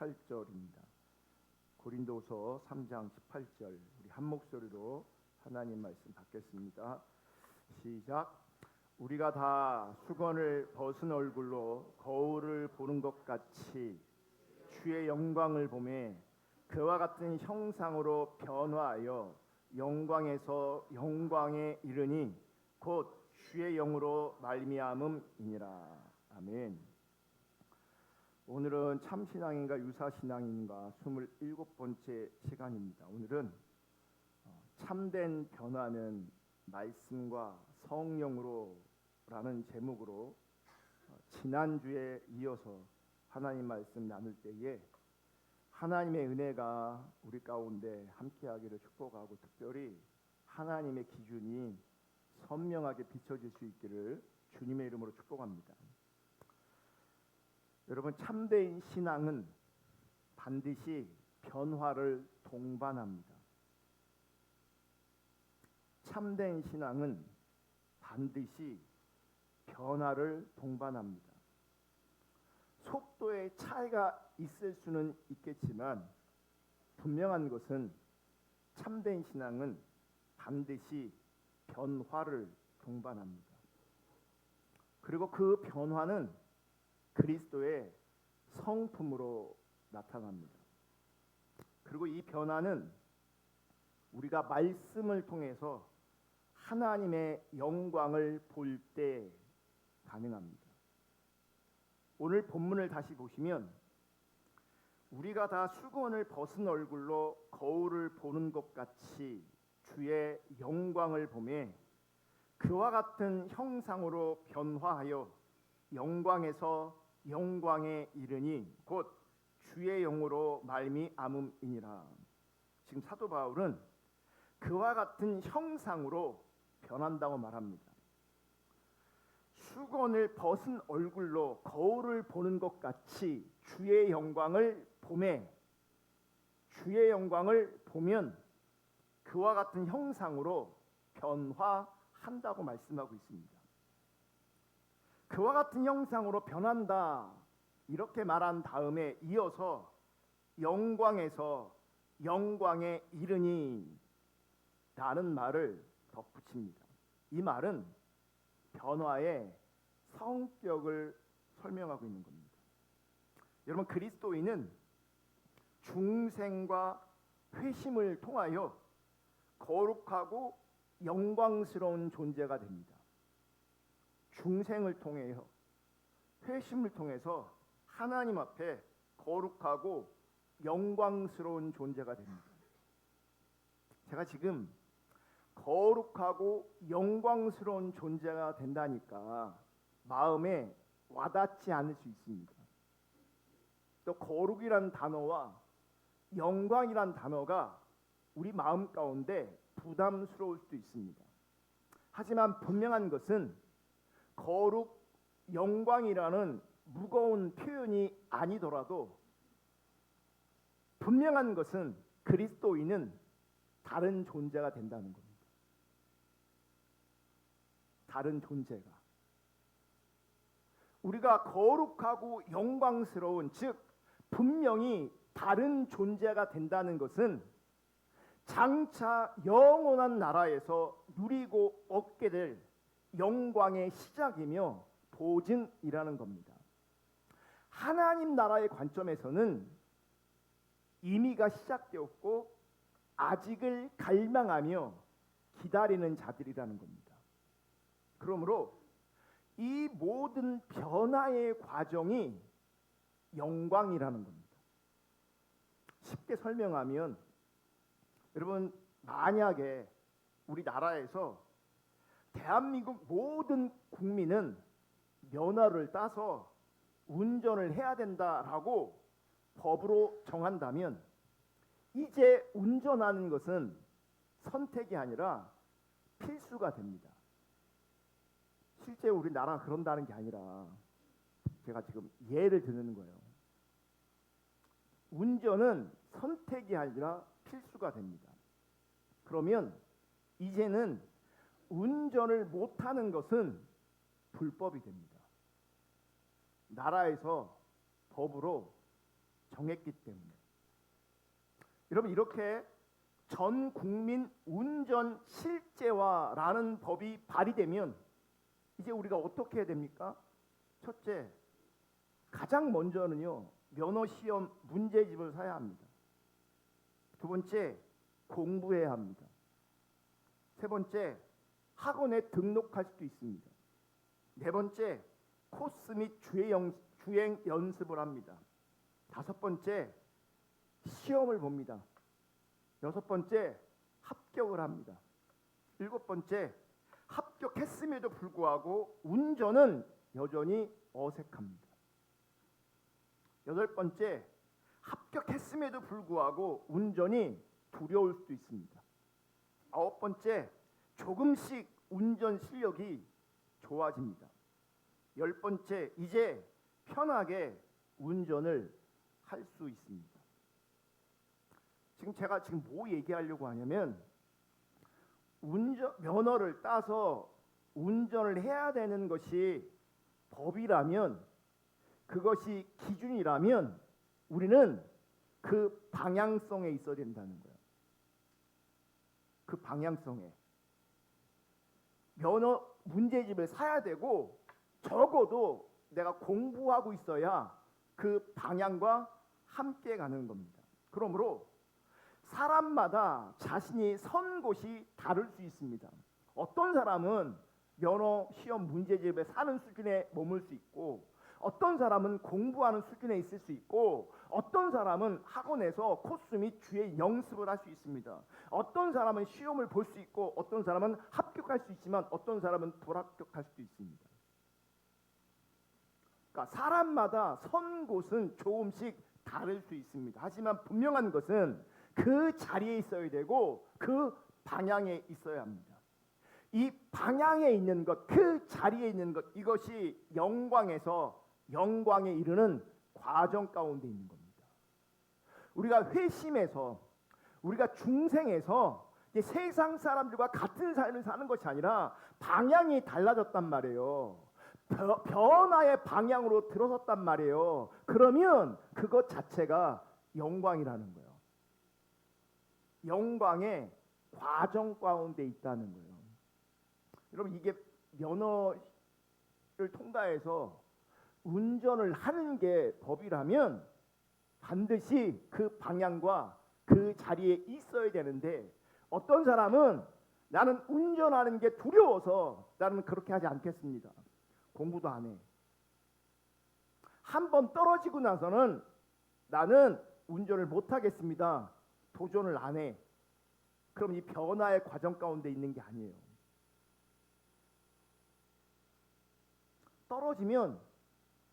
18절입니다. 고린도서 3장 18절 우리 한 목소리로 하나님 말씀 받겠습니다. 시작. 우리가 다 수건을 벗은 얼굴로 거울을 보는 것 같이 주의 영광을 보매 그와 같은 형상으로 변화하여 영광에서 영광에 이르니 곧 주의 영으로 말미암음이니라. 아멘. 오늘은 참신앙인가 유사신앙인가 27번째 시간입니다. 오늘은 참된 변화는 말씀과 성령으로 라는 제목으로 지난주에 이어서 하나님 말씀 나눌 때에 하나님의 은혜가 우리 가운데 함께하기를 축복하고 특별히 하나님의 기준이 선명하게 비춰질 수 있기를 주님의 이름으로 축복합니다. 여러분, 참된 신앙은 반드시 변화를 동반합니다. 참된 신앙은 반드시 변화를 동반합니다. 속도의 차이가 있을 수는 있겠지만 분명한 것은 참된 신앙은 반드시 변화를 동반합니다. 그리고 그 변화는 그리스도의 성품으로 나타납니다. 그리고 이 변화는 우리가 말씀을 통해서 하나님의 영광을 볼 때 가능합니다. 오늘 본문을 다시 보시면 우리가 다 수건을 벗은 얼굴로 거울을 보는 것 같이 주의 영광을 보매 그와 같은 형상으로 변화하여 영광에서 영광에 이르니 곧 주의 영으로 말미암음이니라. 지금 사도 바울은 그와 같은 형상으로 변한다고 말합니다. 수건을 벗은 얼굴로 거울을 보는 것 같이 주의 영광을 보매 주의 영광을 보면 그와 같은 형상으로 변화한다고 말씀하고 있습니다. 그와 같은 형상으로 변한다 이렇게 말한 다음에 이어서 영광에서 영광에 이르니 라는 말을 덧붙입니다. 이 말은 변화의 성격을 설명하고 있는 겁니다. 여러분, 그리스도인은 중생과 회심을 통하여 거룩하고 영광스러운 존재가 됩니다. 중생을 통해요. 회심을 통해서 하나님 앞에 거룩하고 영광스러운 존재가 됩니다. 제가 지금 거룩하고 영광스러운 존재가 된다니까 마음에 와닿지 않을 수 있습니다. 또 거룩이란 단어와 영광이란 단어가 우리 마음 가운데 부담스러울 수도 있습니다. 하지만 분명한 것은 거룩, 영광이라는 무거운 표현이 아니더라도 분명한 것은 그리스도인은 다른 존재가 된다는 겁니다. 다른 존재가. 우리가 거룩하고 영광스러운, 즉 분명히 다른 존재가 된다는 것은 장차 영원한 나라에서 누리고 얻게 될 영광의 시작이며 보증이라는 겁니다. 하나님 나라의 관점에서는 이미가 시작되었고 아직을 갈망하며 기다리는 자들이라는 겁니다. 그러므로 이 모든 변화의 과정이 영광이라는 겁니다. 쉽게 설명하면 여러분, 만약에 우리나라에서 대한민국 모든 국민은 면허를 따서 운전을 해야 된다라고 법으로 정한다면 이제 운전하는 것은 선택이 아니라 필수가 됩니다. 실제 우리나라가 그런다는 게 아니라 제가 지금 예를 드는 거예요. 운전은 선택이 아니라 필수가 됩니다. 그러면 이제는 운전을 못하는 것은 불법이 됩니다. 나라에서 법으로 정했기 때문에. 여러분, 이렇게 전 국민 운전 실제화라는 법이 발의되면 이제 우리가 어떻게 해야 됩니까? 첫째, 가장 먼저는요, 면허 시험 문제집을 사야 합니다. 두 번째, 공부해야 합니다. 세 번째, 학원에 등록할 수도 있습니다. 네 번째, 코스 및 주행 연습을 합니다. 다섯 번째, 시험을 봅니다. 여섯 번째, 합격을 합니다. 일곱 번째, 합격했음에도 불구하고 운전은 여전히 어색합니다. 여덟 번째, 합격했음에도 불구하고 운전이 두려울 수도 있습니다. 아홉 번째, 조금씩 운전 실력이 좋아집니다. 열 번째, 이제 편하게 운전을 할 수 있습니다. 제가 뭐 얘기하려고 하냐면, 면허를 따서 운전을 해야 되는 것이 법이라면, 그것이 기준이라면 우리는 그 방향성에 있어야 된다는 거예요. 그 방향성에. 면허 문제집을 사야 되고 적어도 내가 공부하고 있어야 그 방향과 함께 가는 겁니다. 그러므로 사람마다 자신이 선 곳이 다를 수 있습니다. 어떤 사람은 면허 시험 문제집에 사는 수준에 머물 수 있고, 어떤 사람은 공부하는 수준에 있을 수 있고, 어떤 사람은 학원에서 코스 및 주행 연습을 할 수 있습니다. 어떤 사람은 시험을 볼 수 있고, 어떤 사람은 합격할 수 있지만 어떤 사람은 불합격할 수도 있습니다. 그러니까 사람마다 선 곳은 조금씩 다를 수 있습니다. 하지만 분명한 것은 그 자리에 있어야 되고 그 방향에 있어야 합니다. 이 방향에 있는 것, 그 자리에 있는 것, 이것이 영광에서 영광에 이르는 과정 가운데 있는 겁니다. 우리가 회심해서, 우리가 중생에서 세상 사람들과 같은 삶을 사는 것이 아니라 방향이 달라졌단 말이에요. 변화의 방향으로 들어섰단 말이에요. 그러면 그것 자체가 영광이라는 거예요. 영광의 과정 가운데 있다는 거예요. 여러분, 이게 면허를 통과해서 운전을 하는 게 법이라면 반드시 그 방향과 그 자리에 있어야 되는데, 어떤 사람은 나는 운전하는 게 두려워서 나는 그렇게 하지 않겠습니다. 공부도 안 해. 한 번 떨어지고 나서는 나는 운전을 못 하겠습니다. 도전을 안 해. 그럼 이 변화의 과정 가운데 있는 게 아니에요. 떨어지면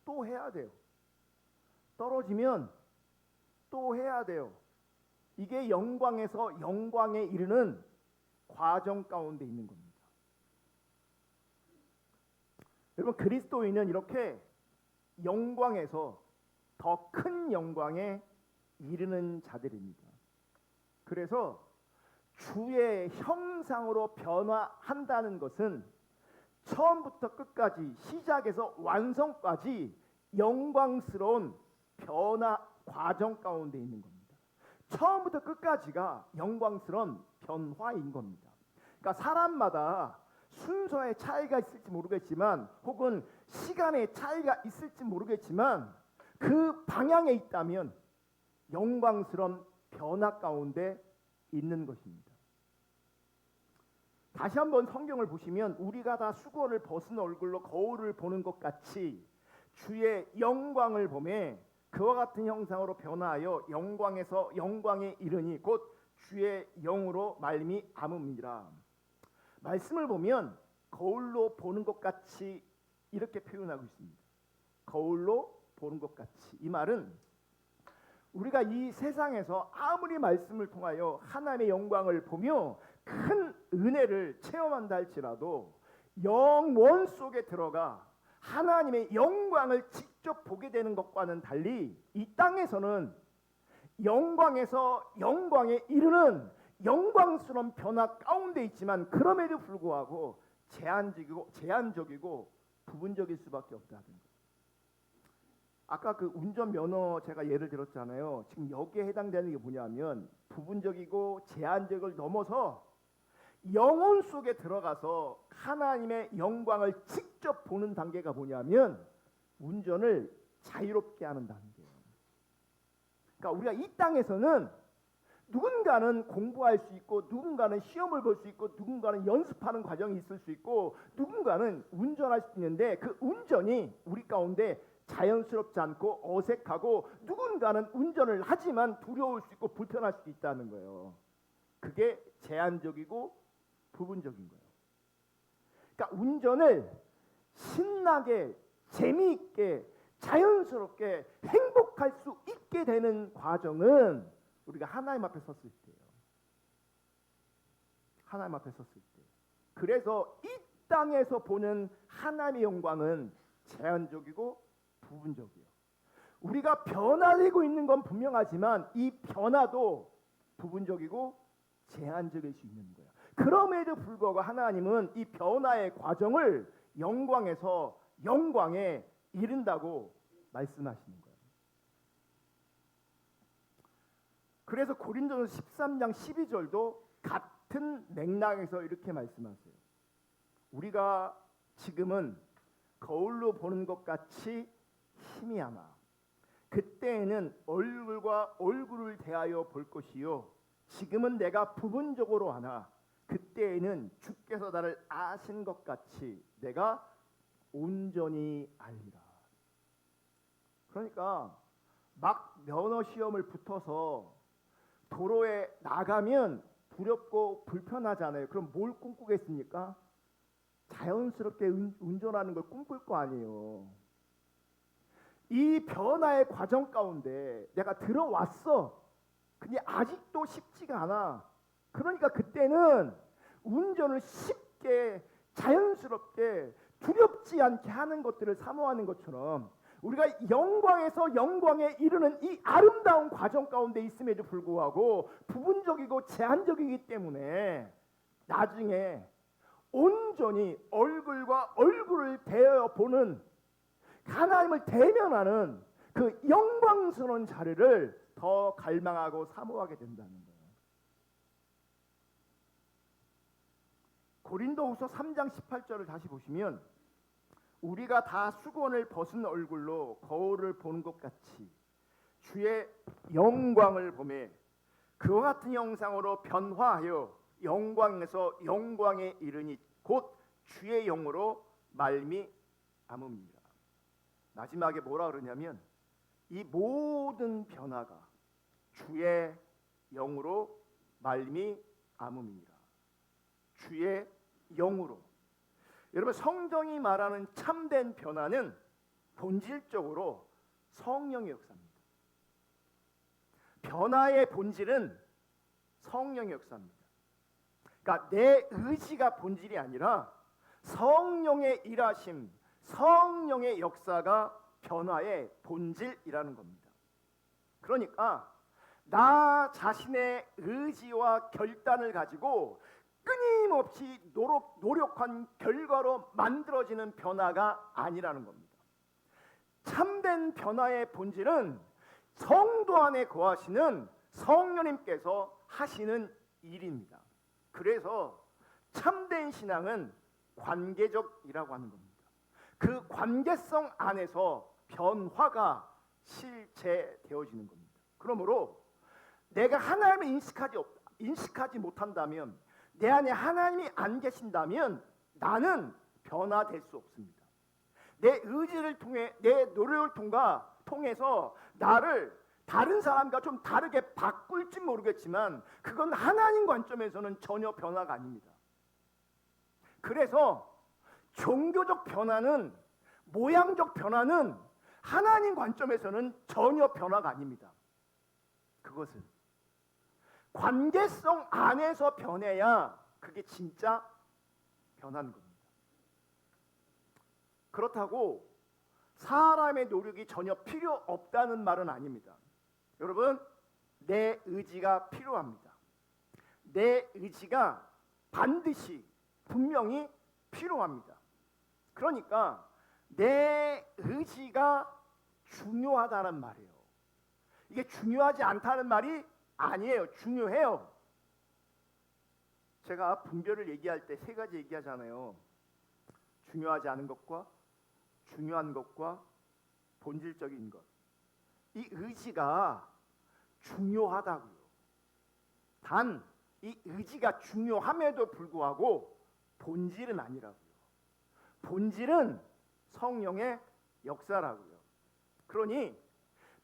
또 해야 돼요. 떨어지면 또 해야 돼요. 이게 영광에서 영광에 이르는 과정 가운데 있는 겁니다. 여러분, 그리스도인은 이렇게 영광에서 더 큰 영광에 이르는 자들입니다. 그래서 주의 형상으로 변화한다는 것은 처음부터 끝까지, 시작에서 완성까지 영광스러운 변화 과정 가운데 있는 겁니다. 처음부터 끝까지가 영광스러운 변화인 겁니다. 그러니까 사람마다 순서의 차이가 있을지 모르겠지만, 혹은 시간의 차이가 있을지 모르겠지만, 그 방향에 있다면 영광스러운 변화 가운데 있는 것입니다. 다시 한번 성경을 보시면, 우리가 다 수건을 벗은 얼굴로 거울을 보는 것 같이 주의 영광을 보매 그와 같은 형상으로 변화하여 영광에서 영광에 이르니 곧 주의 영으로 말미암음이라. 말씀을 보면 거울로 보는 것 같이 이렇게 표현하고 있습니다. 거울로 보는 것 같이. 이 말은 우리가 이 세상에서 아무리 말씀을 통하여 하나님의 영광을 보며 큰 은혜를 체험한다 할지라도, 영원 속에 들어가 하나님의 영광을 직접 보게 되는 것과는 달리, 이 땅에서는 영광에서 영광에 이르는 영광스러운 변화 가운데 있지만, 그럼에도 불구하고 제한적이고 부분적일 수밖에 없다는 거예요. 아까 그 운전면허 제가 예를 들었잖아요. 지금 여기에 해당되는 게 뭐냐면 부분적이고 제한적을 넘어서 영혼 속에 들어가서 하나님의 영광을 직접 보는 단계가 뭐냐면 운전을 자유롭게 하는 단계예요. 그러니까 우리가 이 땅에서는 누군가는 공부할 수 있고 누군가는 시험을 볼 수 있고 누군가는 연습하는 과정이 있을 수 있고 누군가는 운전할 수 있는데 그 운전이 우리 가운데 자연스럽지 않고 어색하고 누군가는 운전을 하지만 두려울 수 있고 불편할 수도 있다는 거예요. 그게 제한적이고 부분적인 거예요. 그러니까 운전을 신나게 재미있게 자연스럽게 행복할 수 있게 되는 과정은 우리가 하나님 앞에 섰을 때예요. 하나님 앞에 섰을 때. 그래서 이 땅에서 보는 하나님의 영광은 제한적이고 부분적이에요. 우리가 변화되고 있는 건 분명하지만 이 변화도 부분적이고 제한적일 수 있는 거예요. 그럼에도 불구하고 하나님은 이 변화의 과정을 영광에서 영광에 이른다고 말씀하시는 거예요. 그래서 고린도전서 13장 12절도 같은 맥락에서 이렇게 말씀하세요. 우리가 지금은 거울로 보는 것 같이 희미하나 그때에는 얼굴과 얼굴을 대하여 볼 것이요 지금은 내가 부분적으로 하나 그때에는 주께서 나를 아신 것 같이 내가 온전히 알리라. 그러니까 막 면허 시험을 붙어서 도로에 나가면 두렵고 불편하잖아요. 그럼 뭘 꿈꾸겠습니까? 자연스럽게 운전하는 걸 꿈꿀 거 아니에요. 이 변화의 과정 가운데 내가 들어왔어. 근데 아직도 쉽지가 않아. 그러니까 그때는 운전을 쉽게 자연스럽게 두렵지 않게 하는 것들을 사모하는 것처럼 우리가 영광에서 영광에 이르는 이 아름다운 과정 가운데 있음에도 불구하고 부분적이고 제한적이기 때문에 나중에 온전히 얼굴과 얼굴을 대어 보는 하나님을 대면하는 그 영광스러운 자리를 더 갈망하고 사모하게 된다는 거예요. 고린도후서 3장 18절을 다시 보시면 우리가 다 수건을 벗은 얼굴로 거울을 보는 것 같이 주의 영광을 보매 그와 같은 형상으로 변화하여 영광에서 영광에 이르니 곧 주의 영으로 말미암음이라. 마지막에 뭐라 그러냐면 이 모든 변화가 주의 영으로 말미암음이라. 주의 영으로. 여러분 성경이 말하는 참된 변화는 본질적으로 성령의 역사입니다. 변화의 본질은 성령의 역사입니다. 그러니까 내 의지가 본질이 아니라 성령의 일하심, 성령의 역사가 변화의 본질이라는 겁니다. 그러니까 나 자신의 의지와 결단을 가지고 끊임없이 노력한 결과로 만들어지는 변화가 아니라는 겁니다. 참된 변화의 본질은 성도 안에 거하시는 성령님께서 하시는 일입니다. 그래서 참된 신앙은 관계적이라고 하는 겁니다. 그 관계성 안에서 변화가 실체되어지는 겁니다. 그러므로 내가 하나님을 인식하지 못한다면 내 안에 하나님이 안 계신다면 나는 변화될 수 없습니다. 내 의지를 통해 내 노력을 통해서 나를 다른 사람과 좀 다르게 바꿀지 모르겠지만 그건 하나님 관점에서는 전혀 변화가 아닙니다. 그래서 종교적 변화는 모양적 변화는 하나님 관점에서는 전혀 변화가 아닙니다. 그것은 관계성 안에서 변해야 그게 진짜 변하는 겁니다. 그렇다고 사람의 노력이 전혀 필요 없다는 말은 아닙니다. 여러분, 내 의지가 필요합니다. 내 의지가 반드시 분명히 필요합니다. 그러니까 내 의지가 중요하다는 말이에요. 이게 중요하지 않다는 말이 아니에요. 중요해요. 제가 분별을 얘기할 때 세 가지 얘기하잖아요. 중요하지 않은 것과 중요한 것과 본질적인 것. 이 의지가 중요하다고요. 단 이 의지가 중요함에도 불구하고 본질은 아니라고요. 본질은 성령의 역사라고요. 그러니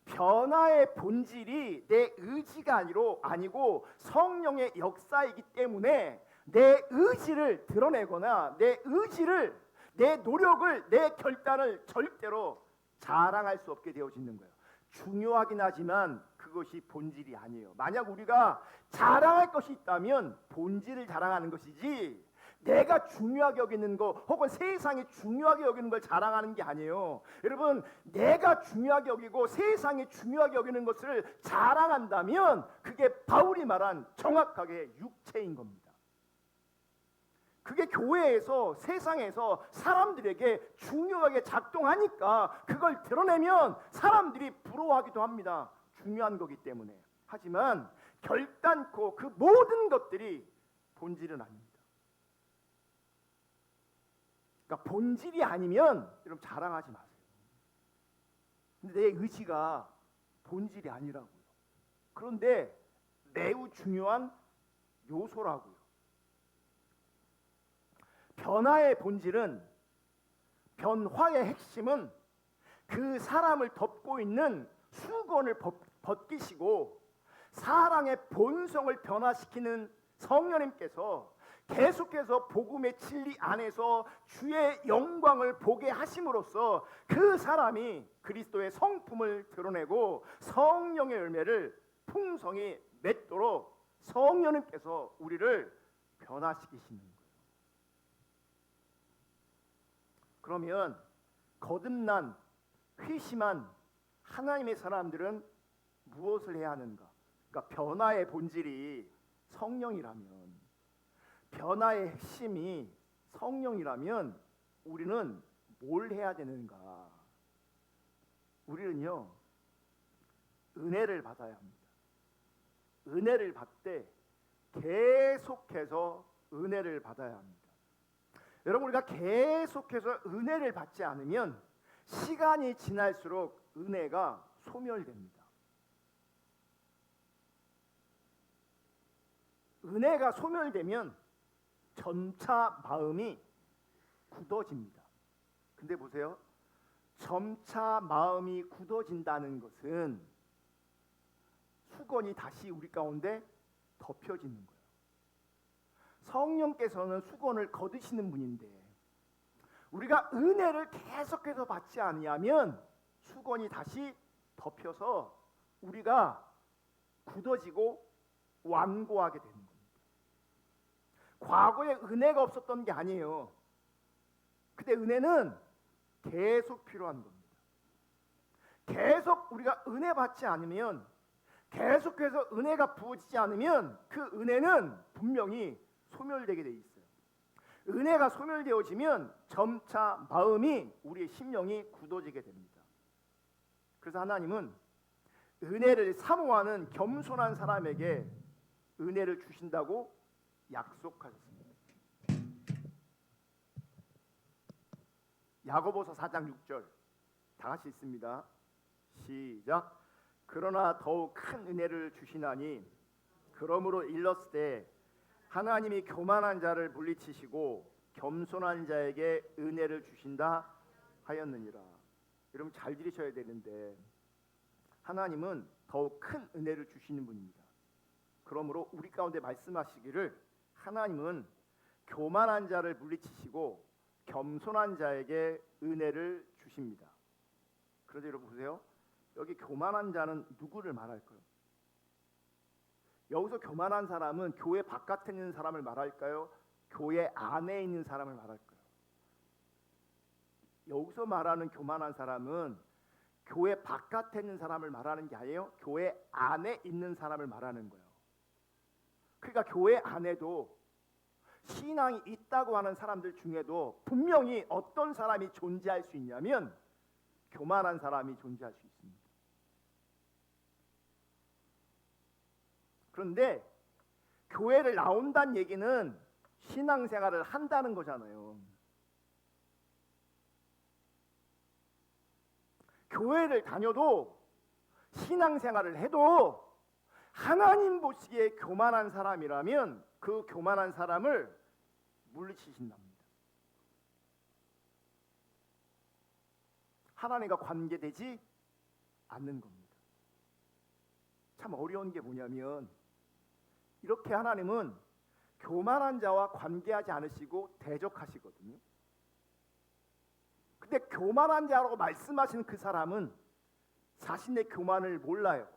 변화의 본질이 내 의지가 아니고 성령의 역사이기 때문에 내 의지를 드러내거나 내 의지를, 내 노력을, 내 결단을 절대로 자랑할 수 없게 되어지는 거예요. 중요하긴 하지만 그것이 본질이 아니에요. 만약 우리가 자랑할 것이 있다면 본질을 자랑하는 것이지, 내가 중요하게 여기는 거 혹은 세상이 중요하게 여기는 걸 자랑하는 게 아니에요. 여러분, 내가 중요하게 여기고 세상이 중요하게 여기는 것을 자랑한다면 그게 바울이 말한 정확하게 육체인 겁니다. 그게 교회에서, 세상에서 사람들에게 중요하게 작동하니까 그걸 드러내면 사람들이 부러워하기도 합니다. 중요한 거기 때문에. 하지만 결단코 그 모든 것들이 본질은 아닙니다. 그러니까 본질이 아니면 여러분 자랑하지 마세요. 근데 내 의지가 본질이 아니라고요. 그런데 매우 중요한 요소라고요. 변화의 본질은, 변화의 핵심은 그 사람을 덮고 있는 수건을 벗기시고 사랑의 본성을 변화시키는 성령님께서 계속해서 복음의 진리 안에서 주의 영광을 보게 하심으로써 그 사람이 그리스도의 성품을 드러내고 성령의 열매를 풍성히 맺도록 성령님께서 우리를 변화시키시는 거예요. 그러면 거듭난 회심한 하나님의 사람들은 무엇을 해야 하는가? 그러니까 변화의 본질이 성령이라면, 변화의 핵심이 성령이라면 우리는 뭘 해야 되는가? 우리는요, 은혜를 받아야 합니다. 은혜를 받되 계속해서 은혜를 받아야 합니다. 여러분, 우리가 계속해서 은혜를 받지 않으면 시간이 지날수록 은혜가 소멸됩니다. 은혜가 소멸되면 점차 마음이 굳어집니다. 근데 보세요. 점차 마음이 굳어진다는 것은 수건이 다시 우리 가운데 덮여지는 거예요. 성령께서는 수건을 거두시는 분인데 우리가 은혜를 계속해서 받지 아니하면 수건이 다시 덮여서 우리가 굳어지고 완고하게 되는 겁니다. 과거에 은혜가 없었던 게 아니에요. 근데 은혜는 계속 필요한 겁니다. 계속 우리가 은혜 받지 않으면, 계속해서 은혜가 부어지지 않으면 그 은혜는 분명히 소멸되게 돼 있어요. 은혜가 소멸되어지면 점차 마음이, 우리의 심령이 굳어지게 됩니다. 그래서 하나님은 은혜를 사모하는 겸손한 사람에게 은혜를 주신다고 약속하셨습니다. 야고보서 4장 6절 다 같이 읽습니다. 시작. 그러나 더욱 큰 은혜를 주시나니 그러므로 일렀을 때 하나님이 교만한 자를 물리치시고 겸손한 자에게 은혜를 주신다 하였느니라. 여러분 잘 들으셔야 되는데 하나님은 더욱 큰 은혜를 주시는 분입니다. 그러므로 우리 가운데 말씀하시기를 하나님은 교만한 자를 물리치시고 겸손한 자에게 은혜를 주십니다. 그런데 여러분 보세요. 여기 교만한 자는 누구를 말할까요? 여기서 교만한 사람은 교회 바깥에 있는 사람을 말할까요? 교회 안에 있는 사람을 말할까요? 여기서 말하는 교만한 사람은 교회 바깥에 있는 사람을 말하는 게 아니에요. 교회 안에 있는 사람을 말하는 거예요. 그러니까 교회 안에도 신앙이 있다고 하는 사람들 중에도 분명히 어떤 사람이 존재할 수 있냐면 교만한 사람이 존재할 수 있습니다. 그런데 교회를 나온다는 얘기는 신앙생활을 한다는 거잖아요. 교회를 다녀도 신앙생활을 해도 하나님 보시기에 교만한 사람이라면 그 교만한 사람을 물리치신답니다. 하나님과 관계되지 않는 겁니다. 참 어려운 게 뭐냐면 이렇게 하나님은 교만한 자와 관계하지 않으시고 대적하시거든요. 근데 교만한 자라고 말씀하시는 그 사람은 자신의 교만을 몰라요.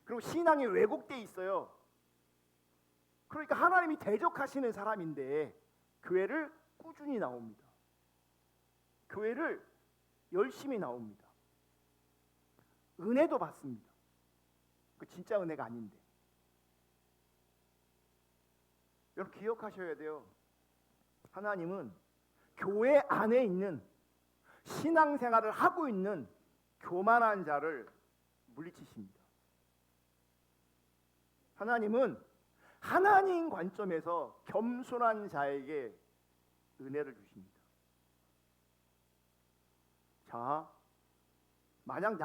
그리고 신앙이 왜곡돼 있어요. 그러니까 하나님이 대적하시는 사람인데 교회를 꾸준히 나옵니다. 교회를 열심히 나옵니다. 은혜도 받습니다. 그 진짜 은혜가 아닌데. 여러분 기억하셔야 돼요. 하나님은 교회 안에 있는 신앙생활을 하고 있는 교만한 자를 물리치십니다. 하나님은 하나님 관점에서 겸손한 자에게 은혜를 주십니다. 자, 만약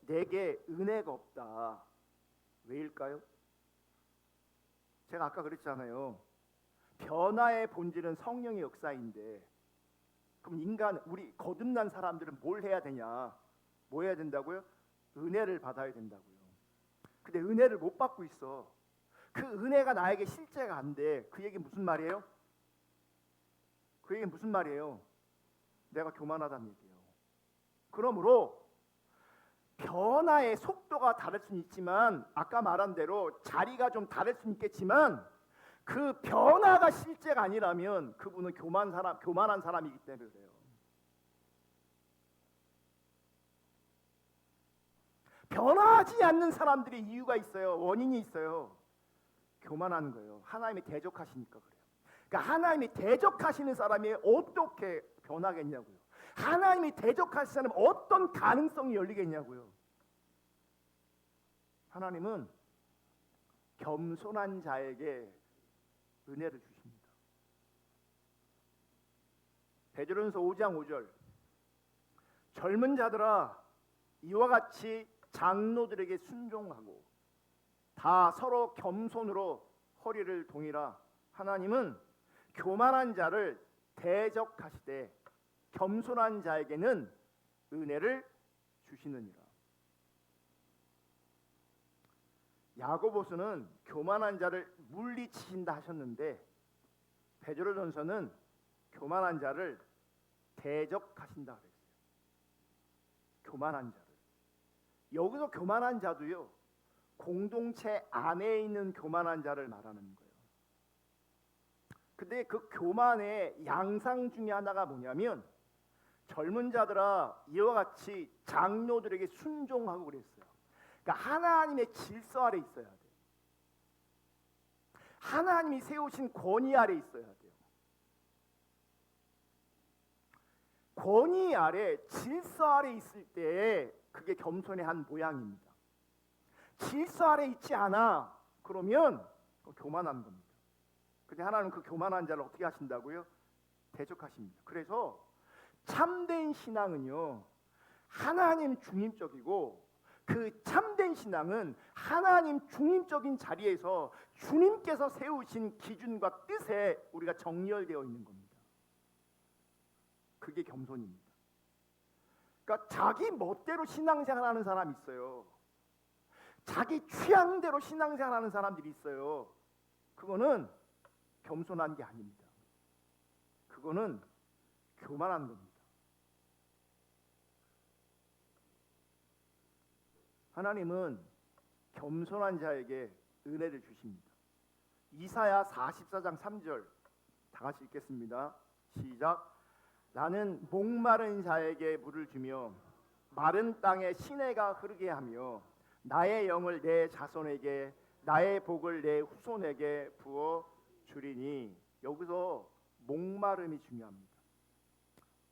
내게 은혜가 없다. 왜일까요? 제가 아까 그랬잖아요. 변화의 본질은 성령의 역사인데 그럼 우리 거듭난 사람들은 뭘 해야 되냐? 뭐 해야 된다고요? 은혜를 받아야 된다고요. 근데 은혜를 못 받고 있어. 그 은혜가 나에게 실제가 안 돼. 그 얘기 무슨 말이에요? 그 얘기 무슨 말이에요? 내가 교만하다는 얘기예요. 그러므로 변화의 속도가 다를 수는 있지만 아까 말한 대로 자리가 좀 다를 수는 있겠지만 그 변화가 실제가 아니라면 그분은 교만한 사람이기 때문에 그래요. 변화하지 않는 사람들이 이유가 있어요. 원인이 있어요. 교만한 거예요. 하나님이 대적하시니까 그래요. 그러니까 하나님이 대적하시는 사람이 어떻게 변하겠냐고요. 하나님이 대적하시는 사람은 어떤 가능성이 열리겠냐고요. 하나님은 겸손한 자에게 은혜를 주십니다. 베드로전서 5장 5절 젊은 자들아 이와 같이 장로들에게 순종하고 다 서로 겸손으로 허리를 동이라. 하나님은 교만한 자를 대적하시되 겸손한 자에게는 은혜를 주시느니라. 야고보서는 교만한 자를 물리치신다 하셨는데 베드로전서는 교만한 자를 대적하신다 그랬어요. 교만한 자를. 여기서 교만한 자도요. 공동체 안에 있는 교만한 자를 말하는 거예요. 근데 그 교만의 양상 중에 하나가 뭐냐면 젊은 자들아 이와 같이 장로들에게 순종하고 그랬어요. 그러니까 하나님의 질서 아래 있어야 돼요. 하나님이 세우신 권위 아래 있어야 돼요. 권위 아래 질서 아래 있을 때 그게 겸손의 한 모양입니다. 질서 아래 있지 않아 그러면 교만한 겁니다. 근데 하나님은 그 교만한 자를 어떻게 하신다고요? 대적하십니다. 그래서 참된 신앙은요 하나님 중심적이고 그 참된 신앙은 하나님 중심적인 자리에서 주님께서 세우신 기준과 뜻에 우리가 정렬되어 있는 겁니다. 그게 겸손입니다. 그러니까 자기 멋대로 신앙생활하는 사람이 있어요. 자기 취향대로 신앙생활하는 사람들이 있어요. 그거는 겸손한 게 아닙니다. 그거는 교만한 겁니다. 하나님은 겸손한 자에게 은혜를 주십니다. 이사야 44장 3절 다 같이 읽겠습니다. 시작. 나는 목마른 자에게 물을 주며 마른 땅에 시내가 흐르게 하며 나의 영을 내 자손에게 나의 복을 내 후손에게 부어 주리니. 여기서 목마름이 중요합니다.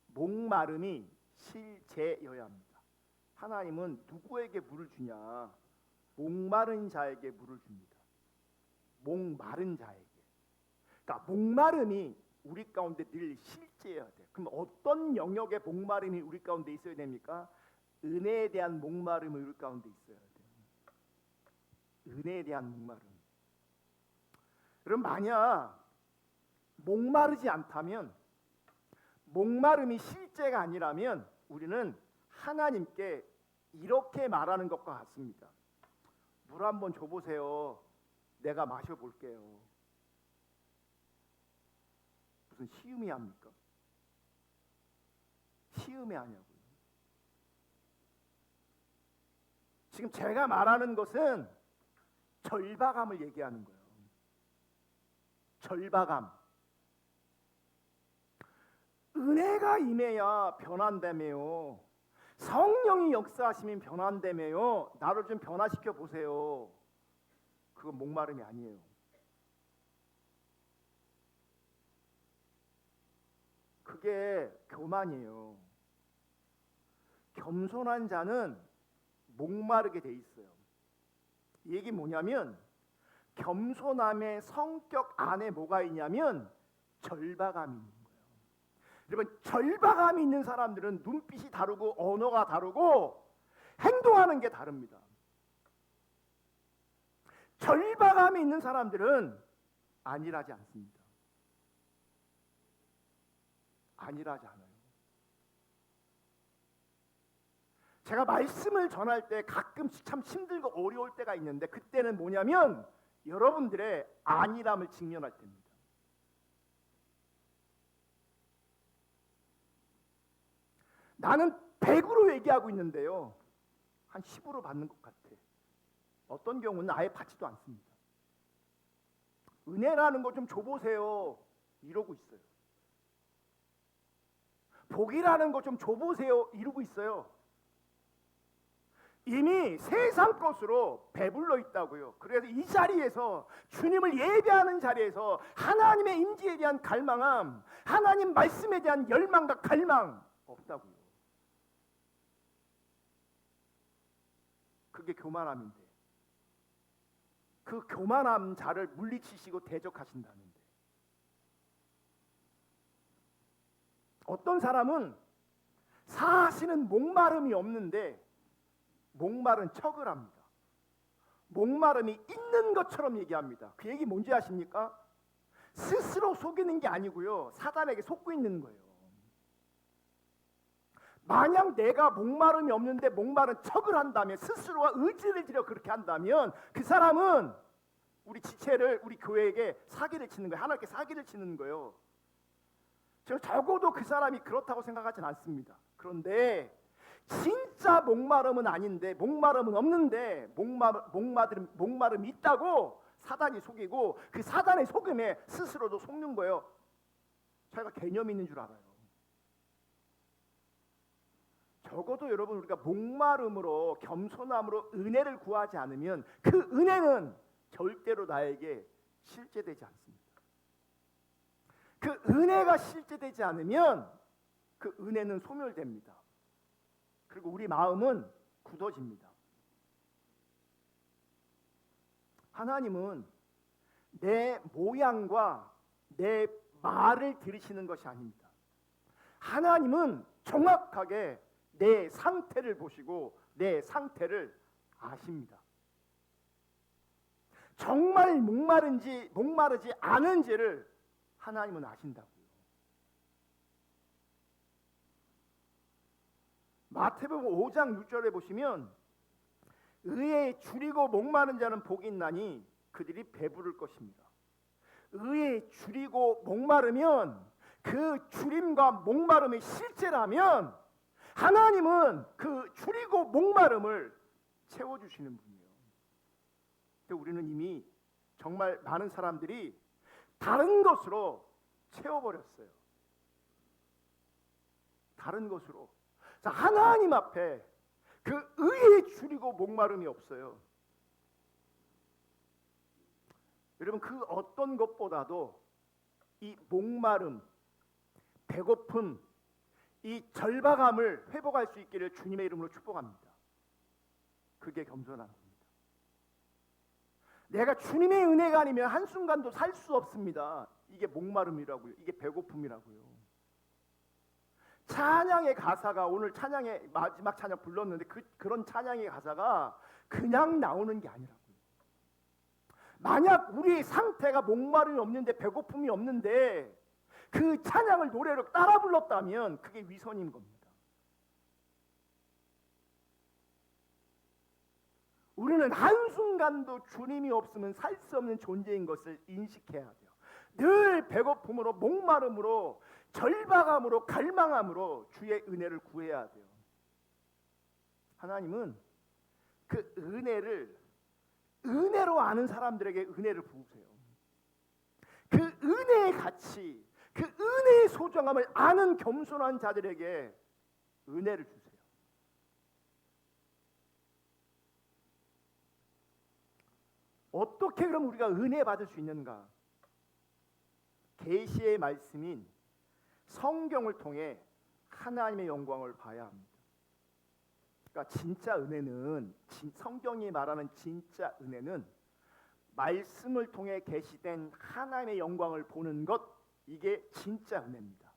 목마름이 실제여야 합니다. 하나님은 누구에게 물을 주냐? 목마른 자에게 물을 줍니다. 목마른 자에게. 그러니까 목마름이 우리 가운데 늘 실제여야 돼. 그럼 어떤 영역의 목마름이 우리 가운데 있어야 됩니까? 은혜에 대한 목마름이 우리 가운데 있어야 돼요. 은혜에 대한 목마름. 그럼 만약 목마르지 않다면, 목마름이 실제가 아니라면 우리는 하나님께 이렇게 말하는 것과 같습니다. 물 한번 줘보세요. 내가 마셔볼게요. 무슨 시음이 합니까? 시음이 하냐고요. 지금 제가 말하는 것은 절박함을 얘기하는 거예요. 절박함. 은혜가 임해야 변한다며요. 성령이 역사하시면 변한다며요. 나를 좀 변화시켜 보세요. 그건 목마름이 아니에요. 그게 교만이에요. 겸손한 자는 목마르게 돼 있어요. 이 얘기 뭐냐면 겸손함의 성격 안에 뭐가 있냐면 절박함이 있는 거예요. 여러분, 절박함이 있는 사람들은 눈빛이 다르고 언어가 다르고 행동하는 게 다릅니다. 절박함이 있는 사람들은 안일하지 않습니다. 안일하지 않아요. 제가 말씀을 전할 때 가끔씩 참 힘들고 어려울 때가 있는데, 그때는 뭐냐면 여러분들의 안일함을 직면할 때입니다. 나는 100으로 얘기하고 있는데요, 한 10으로 받는 것 같아. 어떤 경우는 아예 받지도 않습니다. 은혜라는 거 좀 줘보세요 이러고 있어요. 복이라는 거 좀 줘보세요 이러고 있어요. 이미 세상 것으로 배불러 있다고요. 그래서 이 자리에서, 주님을 예배하는 자리에서 하나님의 임재에 대한 갈망함, 하나님 말씀에 대한 열망과 갈망 없다고요. 그게 교만함인데, 그 교만함 자를 물리치시고 대적하신다는데, 어떤 사람은 사실은 목마름이 없는데 목마른 척을 합니다. 목마름이 있는 것처럼 얘기합니다. 그 얘기 뭔지 아십니까? 스스로 속이는 게 아니고요, 사단에게 속고 있는 거예요. 만약 내가 목마름이 없는데 목마른 척을 한다면, 스스로가 의지를 들여 그렇게 한다면, 그 사람은 우리 지체를, 우리 교회에게 사기를 치는 거예요. 하나님께 사기를 치는 거예요. 제가 적어도 그 사람이 그렇다고 생각하진 않습니다. 그런데 진짜 목마름은 아닌데, 목마름은 없는데 목마름이 있다고 사단이 속이고, 그 사단의 속임에 스스로도 속는 거예요. 자기가 개념 있는 줄 알아요. 적어도 여러분, 우리가 목마름으로, 겸손함으로 은혜를 구하지 않으면 그 은혜는 절대로 나에게 실제되지 않습니다. 그 은혜가 실제되지 않으면 그 은혜는 소멸됩니다. 그리고 우리 마음은 굳어집니다. 하나님은 내 모양과 내 말을 들으시는 것이 아닙니다. 하나님은 정확하게 내 상태를 보시고 내 상태를 아십니다. 정말 목마른지 목마르지 않은지를 하나님은 아신다고요. 마태복음 5장 6절에 보시면, 의에 줄이고 목마른 자는 복이 있나니 그들이 배부를 것입니다. 의에 줄이고 목마르면, 그 줄임과 목마름이 실제라면 하나님은 그 줄이고 목마름을 채워주시는 분이에요. 근데 우리는 이미 정말 많은 사람들이 다른 것으로 채워버렸어요. 다른 것으로. 자, 하나님 앞에 그 의에 줄이고 목마름이 없어요. 여러분, 그 어떤 것보다도 이 목마름, 배고픔, 이 절박함을 회복할 수 있기를 주님의 이름으로 축복합니다. 그게 겸손한 겁니다. 내가 주님의 은혜가 아니면 한순간도 살 수 없습니다. 이게 목마름이라고요. 이게 배고픔이라고요. 찬양의 가사가, 오늘 찬양의 마지막 찬양 불렀는데 그런 찬양의 가사가 그냥 나오는 게 아니라고요. 만약 우리 상태가 목마름이 없는데 배고픔이 없는데 그 찬양을 노래로 따라 불렀다면 그게 위선인 겁니다. 우리는 한순간도 주님이 없으면 살 수 없는 존재인 것을 인식해야 돼요. 늘 배고픔으로, 목마름으로, 절박함으로, 갈망함으로 주의 은혜를 구해야 돼요. 하나님은 그 은혜를 은혜로 아는 사람들에게 은혜를 부으세요. 그 은혜의 가치, 그 은혜의 소중함을 아는 겸손한 자들에게 은혜를 주세요. 어떻게 그럼 우리가 은혜 받을 수 있는가? 계시의 말씀인 성경을 통해 하나님의 영광을 봐야 합니다. 그러니까 진짜 은혜는, 성경이 말하는 진짜 은혜는 말씀을 통해 계시된 하나님의 영광을 보는 것, 이게 진짜 은혜입니다.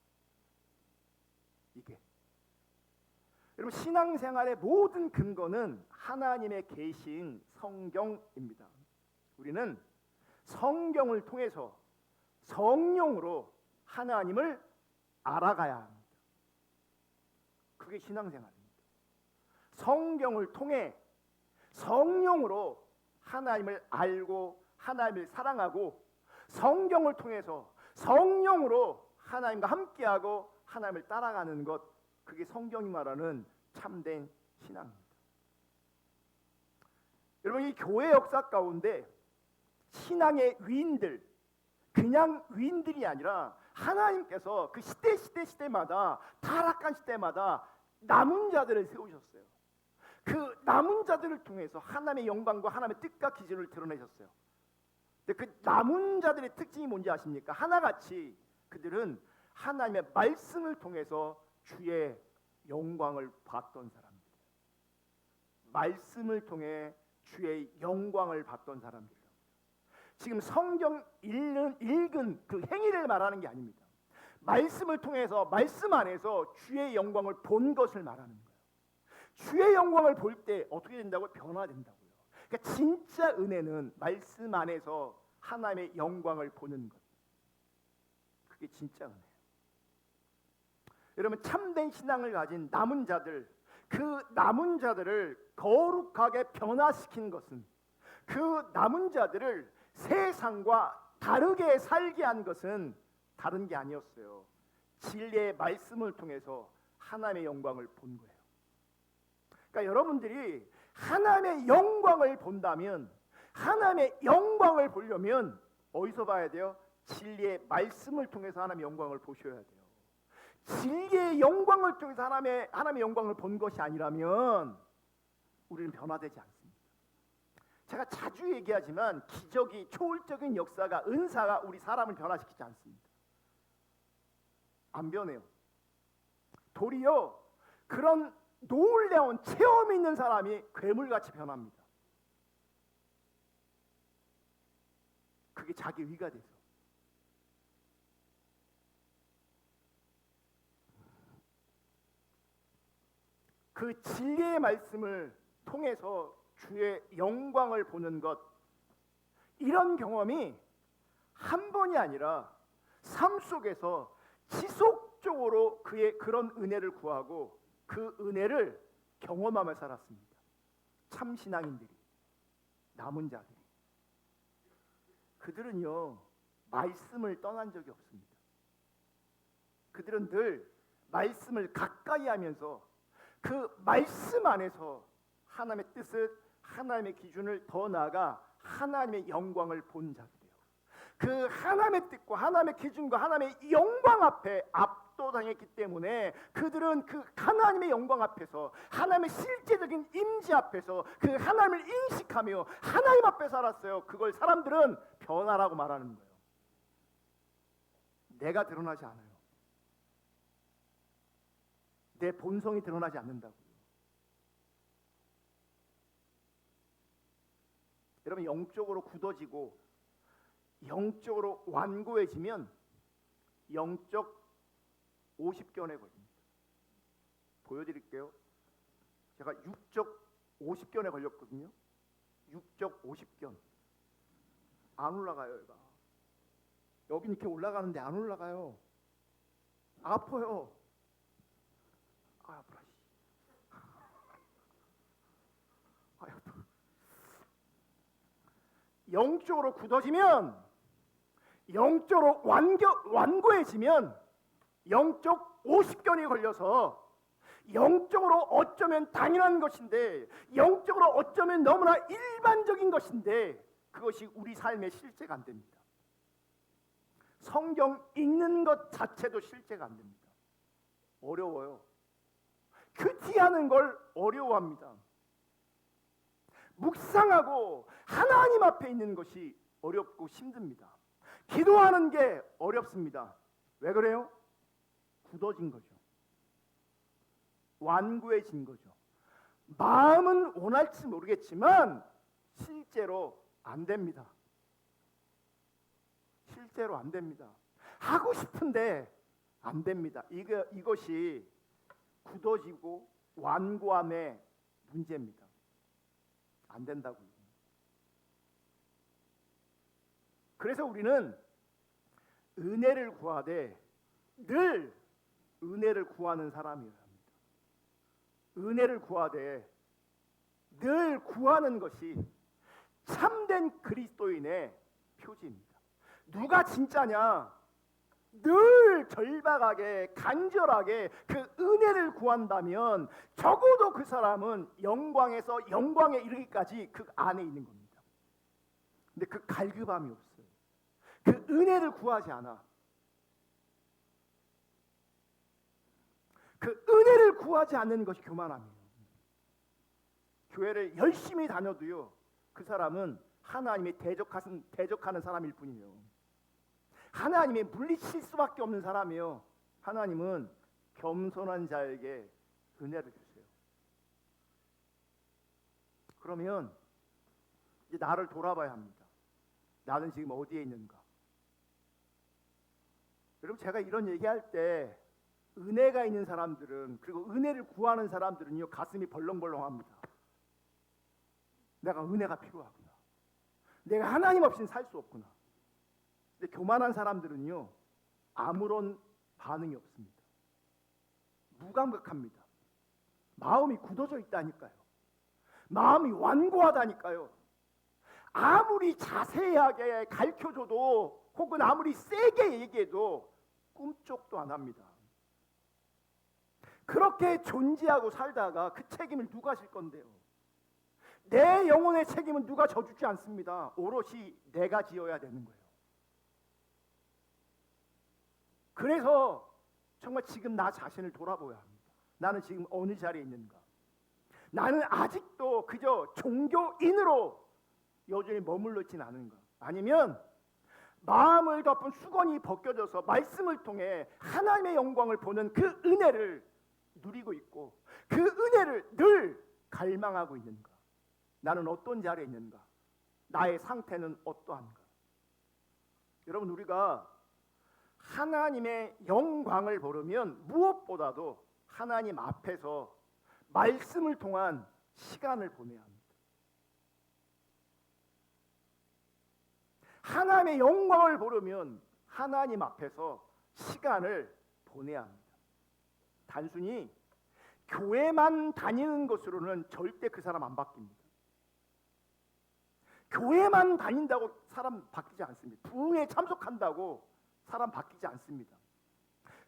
이게 여러분, 신앙생활의 모든 근거는 하나님의 계시인 성경입니다. 우리는 성경을 통해서 성령으로 하나님을 알아가야 합니다. 그게 신앙생활입니다. 성경을 통해 성령으로 하나님을 알고 하나님을 사랑하고, 성경을 통해서 성령으로 하나님과 함께하고 하나님을 따라가는 것, 그게 성경이 말하는 참된 신앙입니다. 여러분, 이 교회 역사 가운데 신앙의 위인들, 그냥 위인들이 아니라 하나님께서 그 시대마다, 타락한 시대마다 남은 자들을 세우셨어요. 그 남은 자들을 통해서 하나님의 영광과 하나님의 뜻과 기준을 드러내셨어요. 근데 그 남은 자들의 특징이 뭔지 아십니까? 하나같이 그들은 하나님의 말씀을 통해서 주의 영광을 봤던 사람들, 말씀을 통해 주의 영광을 봤던 사람들. 지금 성경 읽은 그 행위를 말하는 게 아닙니다. 말씀을 통해서, 말씀 안에서 주의 영광을 본 것을 말하는 거예요. 주의 영광을 볼 때 어떻게 된다고요? 변화된다고요. 그러니까 진짜 은혜는 말씀 안에서 하나님의 영광을 보는 것, 그게 진짜 은혜예요. 여러분, 참된 신앙을 가진 남은 자들, 그 남은 자들을 거룩하게 변화시킨 것은, 그 남은 자들을 세상과 다르게 살게 한 것은 다른 게 아니었어요. 진리의 말씀을 통해서 하나님의 영광을 본 거예요. 그러니까 여러분들이 하나님의 영광을 본다면, 하나님의 영광을 보려면 어디서 봐야 돼요? 진리의 말씀을 통해서 하나님의 영광을 보셔야 돼요. 진리의 영광을 통해서 하나님의 영광을 본 것이 아니라면 우리는 변화되지 않습니다. 제가 자주 얘기하지만 기적이, 초월적인 역사가, 은사가 우리 사람을 변화시키지 않습니다. 안 변해요. 도리어 그런 놀라운 체험이 있는 사람이 괴물같이 변합니다. 그게 자기 위가 돼서. 그 진리의 말씀을 통해서 주의 영광을 보는 것, 이런 경험이 한 번이 아니라 삶 속에서 지속적으로 그의 그런 은혜를 구하고 그 은혜를 경험하며 살았습니다. 참 신앙인들이, 남은 자들이. 그들은요, 말씀을 떠난 적이 없습니다. 그들은 늘 말씀을 가까이 하면서 그 말씀 안에서 하나님의 뜻을, 하나님의 기준을 더 나아가 하나님의 영광을 본 자들이에요. 그 하나님의 뜻과 하나님의 기준과 하나님의 영광 앞에 압도당했기 때문에 그들은 그 하나님의 영광 앞에서, 하나님의 실제적인 임재 앞에서 그 하나님을 인식하며 하나님 앞에 살았어요. 그걸 사람들은 변화라고 말하는 거예요. 내가 드러나지 않아요. 내 본성이 드러나지 않는다고요. 여러분, 영적으로 굳어지고 영적으로 완고해지면 영적 50견에 걸립니다. 보여드릴게요. 제가 육적 50견에 걸렸거든요. 육적 50견. 안 올라가요, 얘가. 여긴 이렇게 올라가는데 안 올라가요. 아파요. 아, 아프라. 아, 아파. 영적으로 굳어지면, 영적으로 완고해지면 영적 50견이 걸려서 영적으로 어쩌면 당연한 것인데, 영적으로 어쩌면 너무나 일반적인 것인데 그것이 우리 삶의 실제가 안 됩니다. 성경 읽는 것 자체도 실제가 안 됩니다. 어려워요. 큐티하는 걸 어려워합니다. 묵상하고 하나님 앞에 있는 것이 어렵고 힘듭니다. 기도하는 게 어렵습니다. 왜 그래요? 굳어진 거죠. 완고해진 거죠. 마음은 원할지 모르겠지만 실제로 안 됩니다. 실제로 안 됩니다. 하고 싶은데 안 됩니다. 이것이 굳어지고 완고함의 문제입니다. 안 된다고요. 그래서 우리는 은혜를 구하되 늘 은혜를 구하는 사람이어야 합니다. 은혜를 구하되 늘 구하는 것이 참된 그리스도인의 표지입니다. 누가 진짜냐? 늘 절박하게 간절하게 그 은혜를 구한다면 적어도 그 사람은 영광에서 영광에 이르기까지 그 안에 있는 겁니다. 근데 그 갈급함이 없어요. 그 은혜를 구하지 않아. 그 은혜를 구하지 않는 것이 교만함이에요. 교회를 열심히 다녀도요, 그 사람은 하나님이 대적하는 사람일 뿐이에요. 하나님이 물리칠 수밖에 없는 사람이에요. 하나님은 겸손한 자에게 은혜를 주세요. 그러면 이제 나를 돌아봐야 합니다. 나는 지금 어디에 있는가? 여러분, 제가 이런 얘기할 때 은혜가 있는 사람들은, 그리고 은혜를 구하는 사람들은요, 가슴이 벌렁벌렁합니다. 내가 은혜가 필요하구나. 내가 하나님 없이는 살 수 없구나. 근데 교만한 사람들은요, 아무런 반응이 없습니다. 무감각합니다. 마음이 굳어져 있다니까요. 마음이 완고하다니까요. 아무리 자세하게 가르쳐줘도 혹은 아무리 세게 얘기해도 꿈쩍도 안 합니다. 그렇게 존재하고 살다가 그 책임을 누가 질 건데요? 내 영혼의 책임은 누가 져주지 않습니다. 오롯이 내가 지어야 되는 거예요. 그래서 정말 지금 나 자신을 돌아보아야 합니다. 나는 지금 어느 자리에 있는가? 나는 아직도 그저 종교인으로 여전히 머물러 있지는 않은가? 아니면 마음을 덮은 수건이 벗겨져서 말씀을 통해 하나님의 영광을 보는 그 은혜를 누리고 있고 그 은혜를 늘 갈망하고 있는가? 나는 어떤 자리에 있는가? 나의 상태는 어떠한가? 여러분, 우리가 하나님의 영광을 보려면 무엇보다도 하나님 앞에서 말씀을 통한 시간을 보내야 합니다. 하나님의 영광을 보려면 하나님 앞에서 시간을 보내야 합니다. 단순히 교회만 다니는 것으로는 절대 그 사람 안 바뀝니다. 교회만 다닌다고 사람 바뀌지 않습니다. 부흥에 참석한다고 사람 바뀌지 않습니다.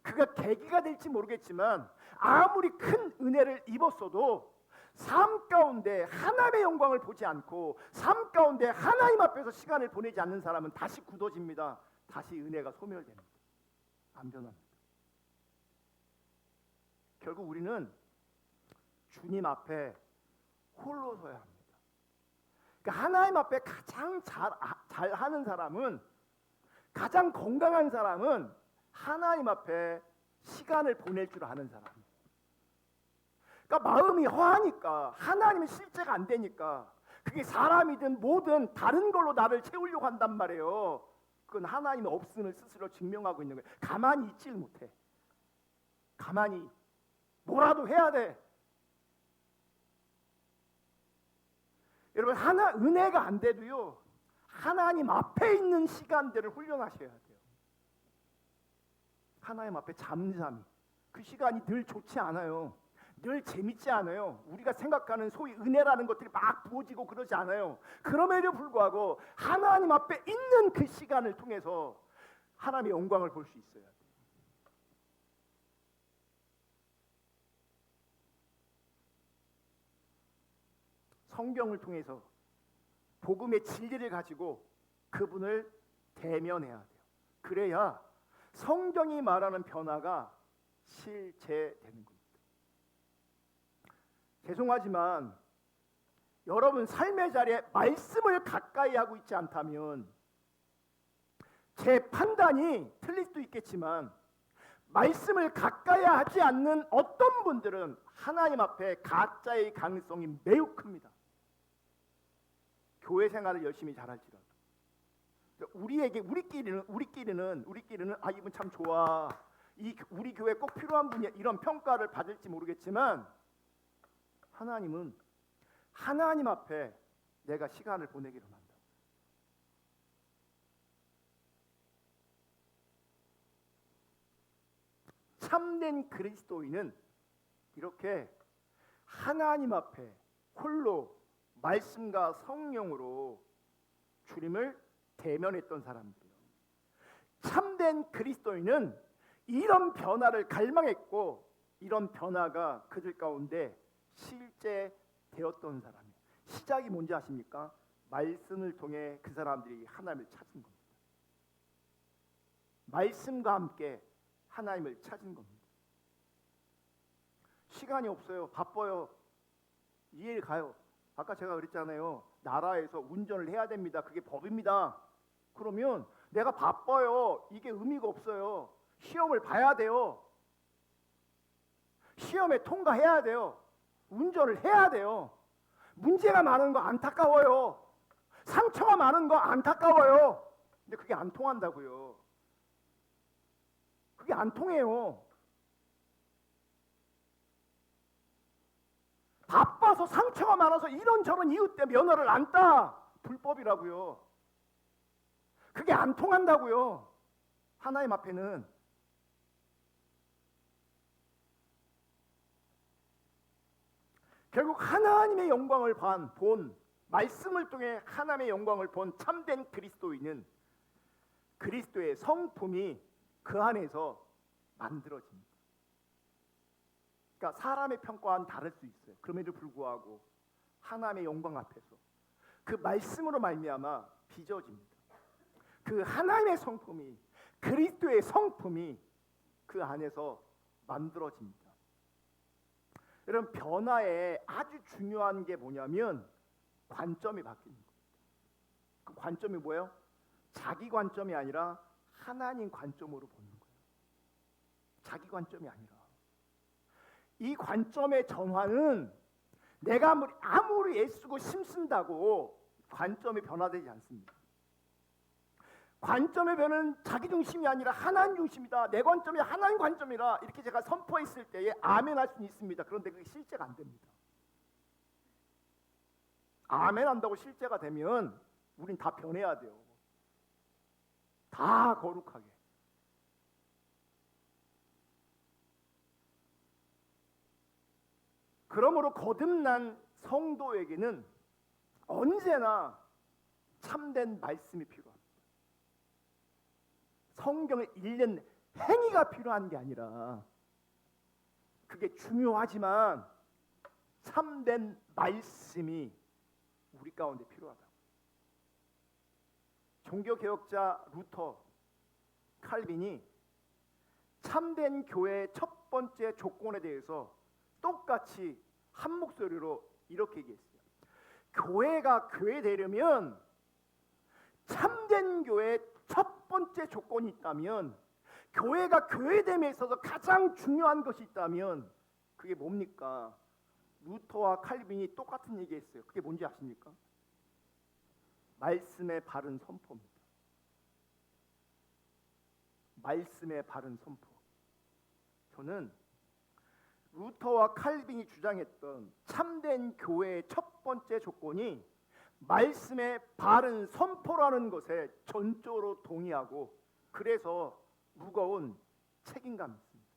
그가 계기가 될지 모르겠지만 아무리 큰 은혜를 입었어도 삶 가운데 하나님의 영광을 보지 않고 삶 가운데 하나님 앞에서 시간을 보내지 않는 사람은 다시 굳어집니다. 다시 은혜가 소멸됩니다. 안 변합니다. 결국 우리는 주님 앞에 홀로 서야 합니다. 그러니까 하나님 앞에 가장 잘하는 사람은, 가장 건강한 사람은 하나님 앞에 시간을 보낼 줄 아는 사람이에요. 그러니까 마음이 허하니까 하나님의 실제가 안 되니까 그게 사람이든 뭐든 다른 걸로 나를 채우려고 한단 말이에요. 그건 하나님의 없음을 스스로 증명하고 있는 거예요. 가만히 있질 못해. 가만히 뭐라도 해야 돼. 여러분 은혜가 안 돼도요. 하나님 앞에 있는 시간들을 훈련하셔야 돼요. 하나님 앞에 잠잠히. 그 시간이 늘 좋지 않아요. 늘 재밌지 않아요. 우리가 생각하는 소위 은혜라는 것들이 막 부어지고 그러지 않아요. 그럼에도 불구하고 하나님 앞에 있는 그 시간을 통해서 하나님의 영광을 볼 수 있어야 돼요. 성경을 통해서 복음의 진리를 가지고 그분을 대면해야 돼요. 그래야 성경이 말하는 변화가 실제되는 겁니다. 죄송하지만 여러분 삶의 자리에 말씀을 가까이 하고 있지 않다면 제 판단이 틀릴 수도 있겠지만 말씀을 가까이 하지 않는 어떤 분들은 하나님 앞에 가짜의 가능성이 매우 큽니다. 교회 생활을 열심히 잘할지라도 우리끼리는 아 이분 참 좋아. 우리 교회 꼭 필요한 분이야. 이런 평가를 받을지 모르겠지만 하나님은 하나님 앞에 내가 시간을 보내기로 한다. 참된 그리스도인은 이렇게 하나님 앞에 홀로 말씀과 성령으로 주님을 대면했던 사람들이에요. 참된 그리스도인은 이런 변화를 갈망했고 이런 변화가 그들 가운데 실제되었던 사람이에요. 시작이 뭔지 아십니까? 말씀을 통해 그 사람들이 하나님을 찾은 겁니다. 말씀과 함께 하나님을 찾은 겁니다. 시간이 없어요. 바빠요. 이해를 가요. 아까 제가 그랬잖아요. 나라에서 운전을 해야 됩니다. 그게 법입니다. 그러면 내가 바빠요. 이게 의미가 없어요. 시험을 봐야 돼요. 시험에 통과해야 돼요. 운전을 해야 돼요. 문제가 많은 거 안타까워요. 상처가 많은 거 안타까워요. 근데 그게 안 통한다고요. 그게 안 통해요. 바빠서 상처가 많아서 이런저런 이유 때문에 면허를 안 따. 불법이라고요. 그게 안 통한다고요. 하나님 앞에는. 결국 하나님의 영광을 본 말씀을 통해 하나님의 영광을 본 참된 그리스도인은 그리스도의 성품이 그 안에서 만들어집니다. 그러니까 사람의 평가와는 다를 수 있어요. 그럼에도 불구하고 하나님의 영광 앞에서 그 말씀으로 말미암아 빚어집니다. 그 하나님의 성품이 그리스도의 성품이 그 안에서 만들어집니다. 여러분 변화에 아주 중요한 게 뭐냐면 관점이 바뀌는 겁니다. 그 관점이 뭐예요? 자기 관점이 아니라 하나님 관점으로 보는 거예요. 자기 관점이 아니라. 이 관점의 전환은 내가 아무리 애쓰고 힘쓴다고 관점이 변화되지 않습니다. 관점의 변은 자기 중심이 아니라 하나님 중심이다. 내 관점이 하나님 관점이라 이렇게 제가 선포했을 때에 아멘 할 수는 있습니다. 그런데 그게 실제가 안 됩니다. 아멘 한다고 실제가 되면 우린 다 변해야 돼요. 다 거룩하게. 그러므로 거듭난 성도에게는 언제나 참된 말씀이 필요합니다. 성경을 읽는 행위가 필요한 게 아니라 그게 중요하지만 참된 말씀이 우리 가운데 필요하다. 종교개혁자 루터, 칼빈이 참된 교회의 첫 번째 조건에 대해서 똑같이 한 목소리로 이렇게 얘기했어요. 교회가 교회되려면 참된 교회의 첫 번째 조건이 있다면, 교회가 교회됨에 있어서 가장 중요한 것이 있다면 그게 뭡니까? 루터와 칼빈이 똑같은 얘기했어요. 그게 뭔지 아십니까? 말씀의 바른 선포입니다. 말씀의 바른 선포. 저는 루터와 칼빈이 주장했던 참된 교회의 첫 번째 조건이 말씀의 바른 선포라는 것에 전적으로 동의하고, 그래서 무거운 책임감이 있습니다.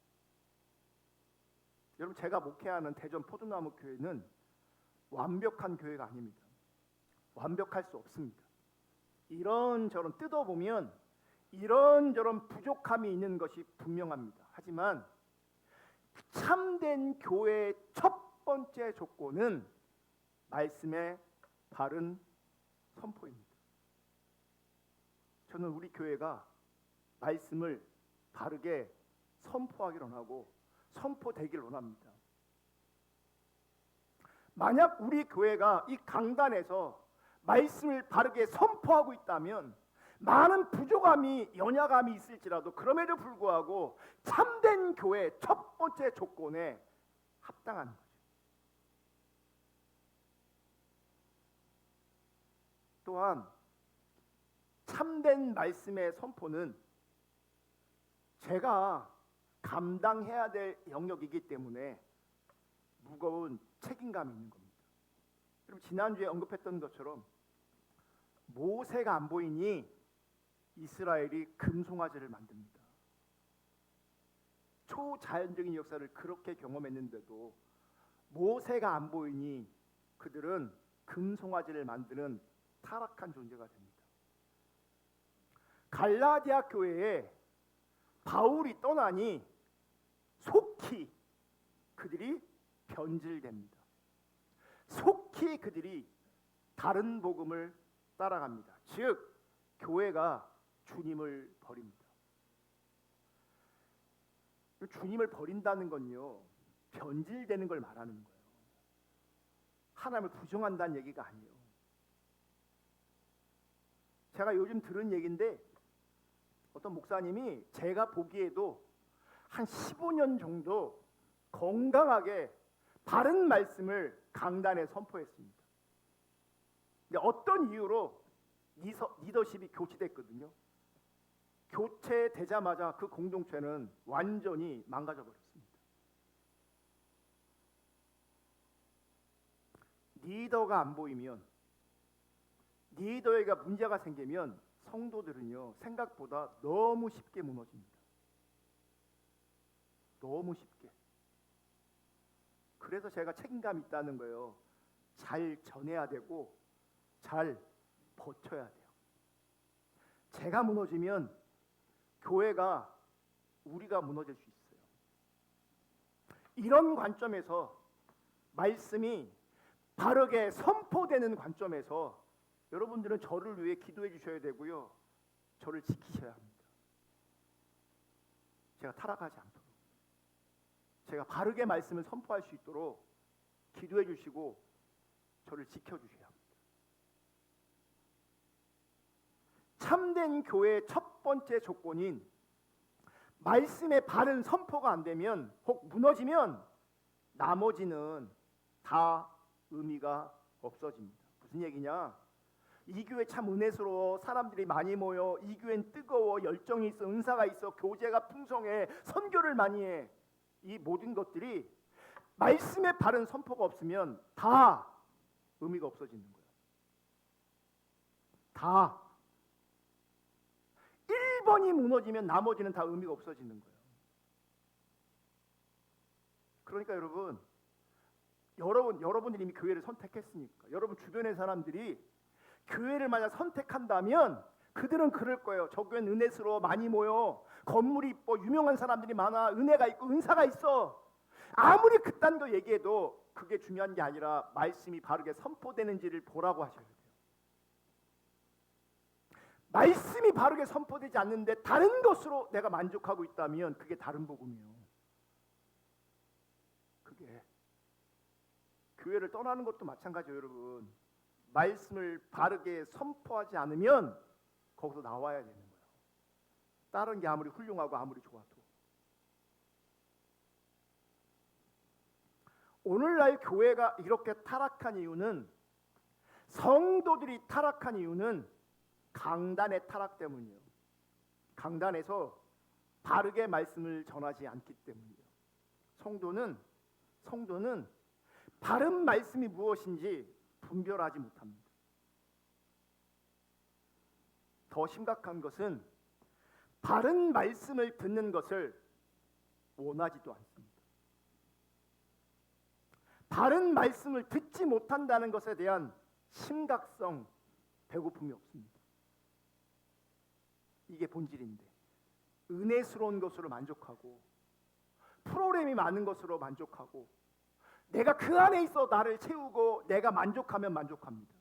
여러분, 제가 목회하는 대전 포도나무 교회는 완벽한 교회가 아닙니다. 완벽할 수 없습니다. 이런저런 뜯어보면 이런저런 부족함이 있는 것이 분명합니다. 하지만 참된 교회의 첫 번째 조건은 말씀의 바른 선포입니다. 저는 우리 교회가 말씀을 바르게 선포하기를 원하고 선포되기를 원합니다. 만약 우리 교회가 이 강단에서 말씀을 바르게 선포하고 있다면 많은 부족함이, 연약함이 있을지라도 그럼에도 불구하고 참된 교회 첫 번째 조건에 합당한 거죠. 또한 참된 말씀의 선포는 제가 감당해야 될 영역이기 때문에 무거운 책임감이 있는 겁니다. 여러분, 지난주에 언급했던 것처럼 모세가 안 보이니 이스라엘이 금송아지를 만듭니다. 초자연적인 역사를 그렇게 경험했는데도 모세가 안 보이니 그들은 금송아지를 만드는 타락한 존재가 됩니다. 갈라디아 교회에 바울이 떠나니 속히 그들이 변질됩니다. 속히 그들이 다른 복음을 따라갑니다. 즉 교회가 주님을 버립니다. 주님을 버린다는 건요, 변질되는 걸 말하는 거예요. 하나님을 부정한다는 얘기가 아니에요. 제가 요즘 들은 얘기인데, 어떤 목사님이 제가 보기에도 한 15년 정도 건강하게 바른 말씀을 강단에 선포했습니다. 근데 어떤 이유로 리더십이 교체됐거든요. 교체되자마자 그 공동체는 완전히 망가져 버렸습니다. 리더가 안 보이면, 리더에게 문제가 생기면 성도들은요, 생각보다 너무 쉽게 무너집니다. 너무 쉽게. 그래서 제가 책임감이 있다는 거예요. 잘 전해야 되고 잘 버텨야 돼요. 제가 무너지면 교회가, 우리가 무너질 수 있어요. 이런 관점에서, 말씀이 바르게 선포되는 관점에서 여러분들은 저를 위해 기도해 주셔야 되고요, 저를 지키셔야 합니다. 제가 타락하지 않도록, 제가 바르게 말씀을 선포할 수 있도록 기도해 주시고 저를 지켜주셔야 합니다. 참된 교회의 첫 번째 조건인 말씀의 바른 선포가 안 되면, 혹 무너지면 나머지는 다 의미가 없어집니다. 무슨 얘기냐? 이 교회 참 은혜스러워, 사람들이 많이 모여, 이 교회는 뜨거워, 열정이 있어, 은사가 있어, 교제가 풍성해, 선교를 많이 해. 이 모든 것들이 말씀의 바른 선포가 없으면 다 의미가 없어지는 거예요. 다 1번이 무너지면 나머지는 다 의미가 없어지는 거예요. 그러니까 여러분들이 이미 교회를 선택했으니까, 여러분 주변의 사람들이 교회를 만약 선택한다면 그들은 그럴 거예요. 저 교회는 은혜스러워, 많이 모여, 건물이 이뻐, 유명한 사람들이 많아, 은혜가 있고 은사가 있어. 아무리 그딴 거 얘기해도 그게 중요한 게 아니라 말씀이 바르게 선포되는지를 보라고 하셔야 돼요. 말씀이 바르게 선포되지 않는데 다른 것으로 내가 만족하고 있다면 그게 다른 복음이에요. 그게 교회를 떠나는 것도 마찬가지예요. 여러분, 말씀을 바르게 선포하지 않으면 거기서 나와야 되는 거예요. 다른 게 아무리 훌륭하고 아무리 좋아도. 오늘날 교회가 이렇게 타락한 이유는, 성도들이 타락한 이유는 강단의 타락 때문이에요. 강단에서 바르게 말씀을 전하지 않기 때문이에요. 성도는 바른 말씀이 무엇인지 분별하지 못합니다. 더 심각한 것은 바른 말씀을 듣는 것을 원하지도 않습니다. 바른 말씀을 듣지 못한다는 것에 대한 심각성, 배고픔이 없습니다. 이게 본질인데, 은혜스러운 것으로 만족하고 프로그램이 많은 것으로 만족하고 내가 그 안에 있어 나를 채우고 내가 만족하면 만족합니다.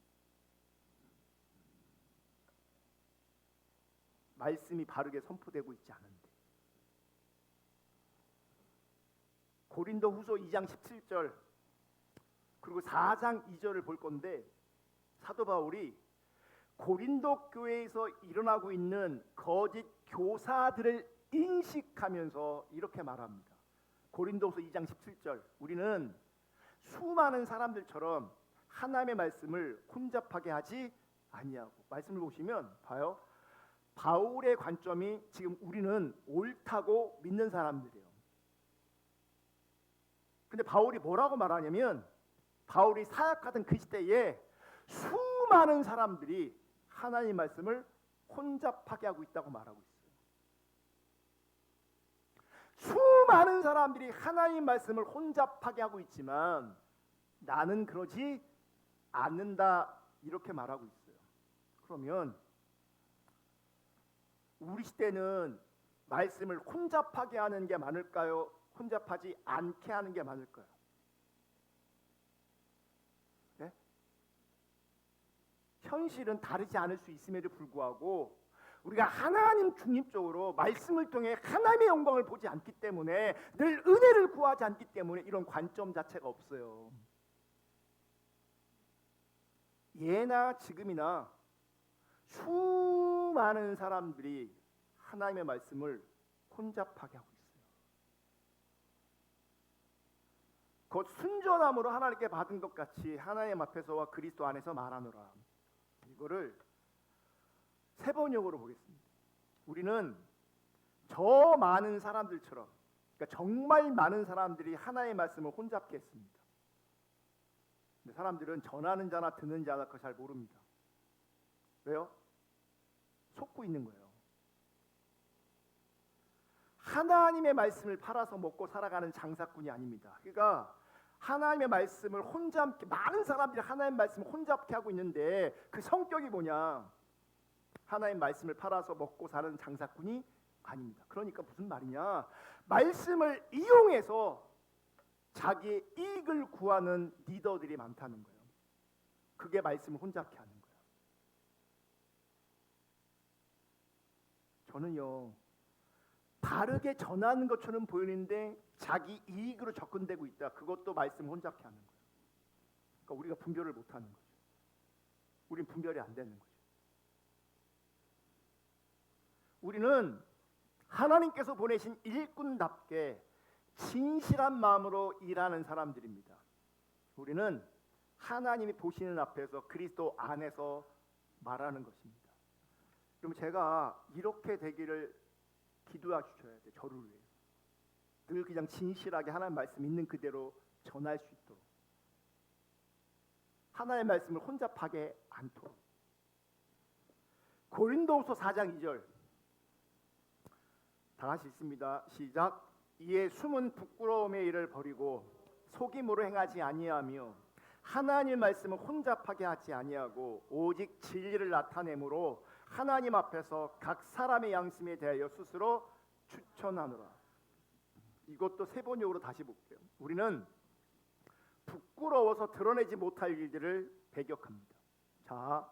말씀이 바르게 선포되고 있지 않은데. 고린도후서 2장 17절 그리고 4장 2절을 볼 건데, 사도 바울이 고린도 교회에서 일어나고 있는 거짓 교사들을 인식하면서 이렇게 말합니다. 고린도후서 2장 17절, 우리는 수많은 사람들처럼 하나님의 말씀을 혼잡하게 하지 아니하고. 말씀을 보시면 봐요. 바울의 관점이 지금 우리는 옳다고 믿는 사람들이에요. 근데 바울이 뭐라고 말하냐면, 바울이 사역하던 그 시대에 수많은 사람들이 하나님 말씀을 혼잡하게 하고 있다고 말하고 있어요. 수많은 사람들이 하나님 말씀을 혼잡하게 하고 있지만 나는 그러지 않는다, 이렇게 말하고 있어요. 그러면 우리 시대는 말씀을 혼잡하게 하는 게 많을까요? 혼잡하지 않게 하는 게 많을까요? 네? 현실은 다르지 않을 수 있음에도 불구하고 우리가 하나님 중립적으로 말씀을 통해 하나님의 영광을 보지 않기 때문에, 늘 은혜를 구하지 않기 때문에 이런 관점 자체가 없어요. 예나 지금이나 수많은 사람들이 하나님의 말씀을 혼잡하게 하고 있어요. 곧 순전함으로 하나님께 받은 것 같이 하나님 앞에서와 그리스도 안에서 말하노라. 이거를 세 번역으로 보겠습니다. 우리는 저 많은 사람들처럼, 그러니까 정말 많은 사람들이 하나님의 말씀을 혼잡게 했습니다. 근데 사람들은 전하는 자나 듣는 자나 그거 잘 모릅니다. 왜요? 속고 있는 거예요. 하나님의 말씀을 팔아서 먹고 살아가는 장사꾼이 아닙니다. 그러니까 하나님의 말씀을 혼잡게, 많은 사람들이 하나님의 말씀을 혼잡게 하고 있는데 그 성격이 뭐냐? 하나님 말씀을 팔아서 먹고 사는 장사꾼이 아닙니다. 그러니까 무슨 말이냐? 말씀을 이용해서 자기의 이익을 구하는 리더들이 많다는 거예요. 그게 말씀을 혼잡게 하는 거예요. 저는요, 바르게 전하는 것처럼 보이는데 자기 이익으로 접근되고 있다, 그것도 말씀을 혼잡게 하는 거예요. 그러니까 우리가 분별을 못하는 거죠. 우린 분별이 안 되는 거죠. 우리는 하나님께서 보내신 일꾼답게 진실한 마음으로 일하는 사람들입니다. 우리는 하나님이 보시는 앞에서 그리스도 안에서 말하는 것입니다. 그럼 제가 이렇게 되기를 기도해 주셔야 돼요. 저를 위해서. 늘 그냥 진실하게 하나님 말씀 있는 그대로 전할 수 있도록, 하나님의 말씀을 혼잡하게 않도록. 고린도후서 4장 2절 다 같이 읽습니다. 시작. 이에 숨은 부끄러움의 일을 버리고 속임으로 행하지 아니하며 하나님 말씀을 혼잡하게 하지 아니하고 오직 진리를 나타내므로 하나님 앞에서 각 사람의 양심에 대하여 스스로 추천하노라. 이것도 세 번역으로 다시 볼게요. 우리는 부끄러워서 드러내지 못할 일들을 배격합니다. 자,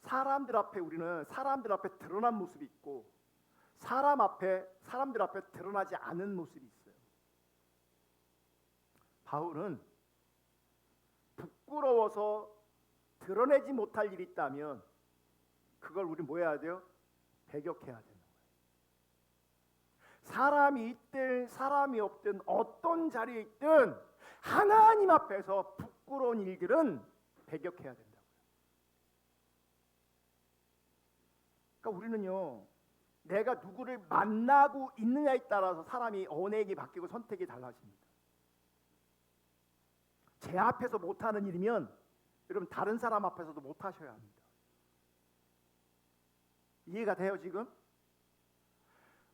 사람들 앞에 우리는 사람들 앞에 드러난 모습이 있고 사람들 앞에 드러나지 않은 모습이 있어요. 바울은 부끄러워서 드러내지 못할 일이 있다면 그걸 우리 뭐 해야 돼요? 배격해야 되는 거예요. 사람이 있든 사람이 없든 어떤 자리에 있든 하나님 앞에서 부끄러운 일들은 배격해야 된다고요. 그러니까 우리는요, 내가 누구를 만나고 있느냐에 따라서 사람이 언행이 바뀌고 선택이 달라집니다. 제 앞에서 못하는 일이면 여러분 다른 사람 앞에서도 못하셔야 합니다. 이해가 돼요 지금?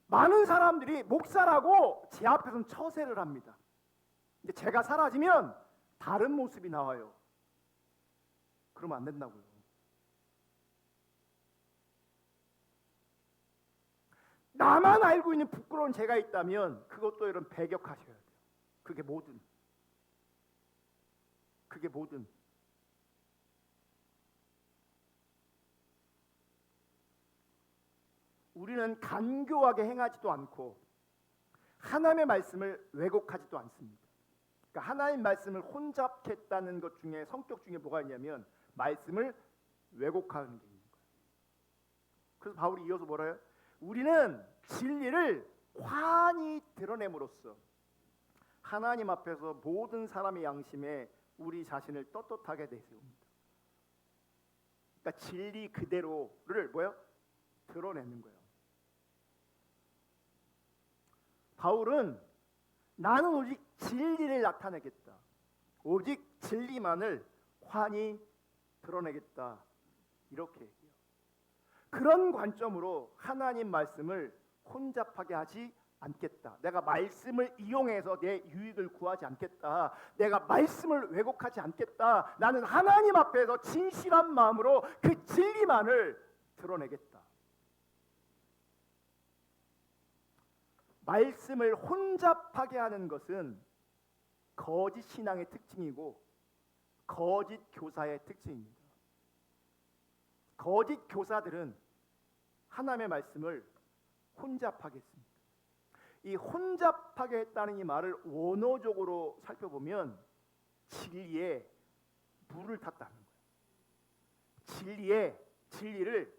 많은 사람들이 목사라고 제 앞에서는 처세를 합니다. 근데 제가 사라지면 다른 모습이 나와요. 그러면 안 된다고요. 나만 알고 있는 부끄러운 제가 있다면 그것도 여러분 배격하셔야 돼요. 그게 뭐든. 우리는 간교하게 행하지도 않고 하나님의 말씀을 왜곡하지도 않습니다. 그러니까 하나님 말씀을 혼잡했다는 것 중에 성격 중에 뭐가 있냐면 말씀을 왜곡하는 게 있는 거예요. 그래서 바울이 이어서 뭐라 해요? 우리는 진리를 환히 드러냄으로써 하나님 앞에서 모든 사람의 양심에 우리 자신을 떳떳하게 내세웁니다. 그러니까 진리 그대로를 뭐요? 드러내는 거예요. 바울은 나는 오직 진리를 나타내겠다. 오직 진리만을 환히 드러내겠다. 이렇게 얘기해요. 그런 관점으로 하나님 말씀을 혼잡하게 하지 않겠다. 내가 말씀을 이용해서 내 유익을 구하지 않겠다. 내가 말씀을 왜곡하지 않겠다. 나는 하나님 앞에서 진실한 마음으로 그 진리만을 드러내겠다. 말씀을 혼잡하게 하는 것은 거짓 신앙의 특징이고 거짓 교사의 특징입니다. 거짓 교사들은 하나님의 말씀을 혼잡하게 했습니다. 이 혼잡하게 했다는 이 말을 원어적으로 살펴보면 진리에 물을 탔다는 거예요. 진리를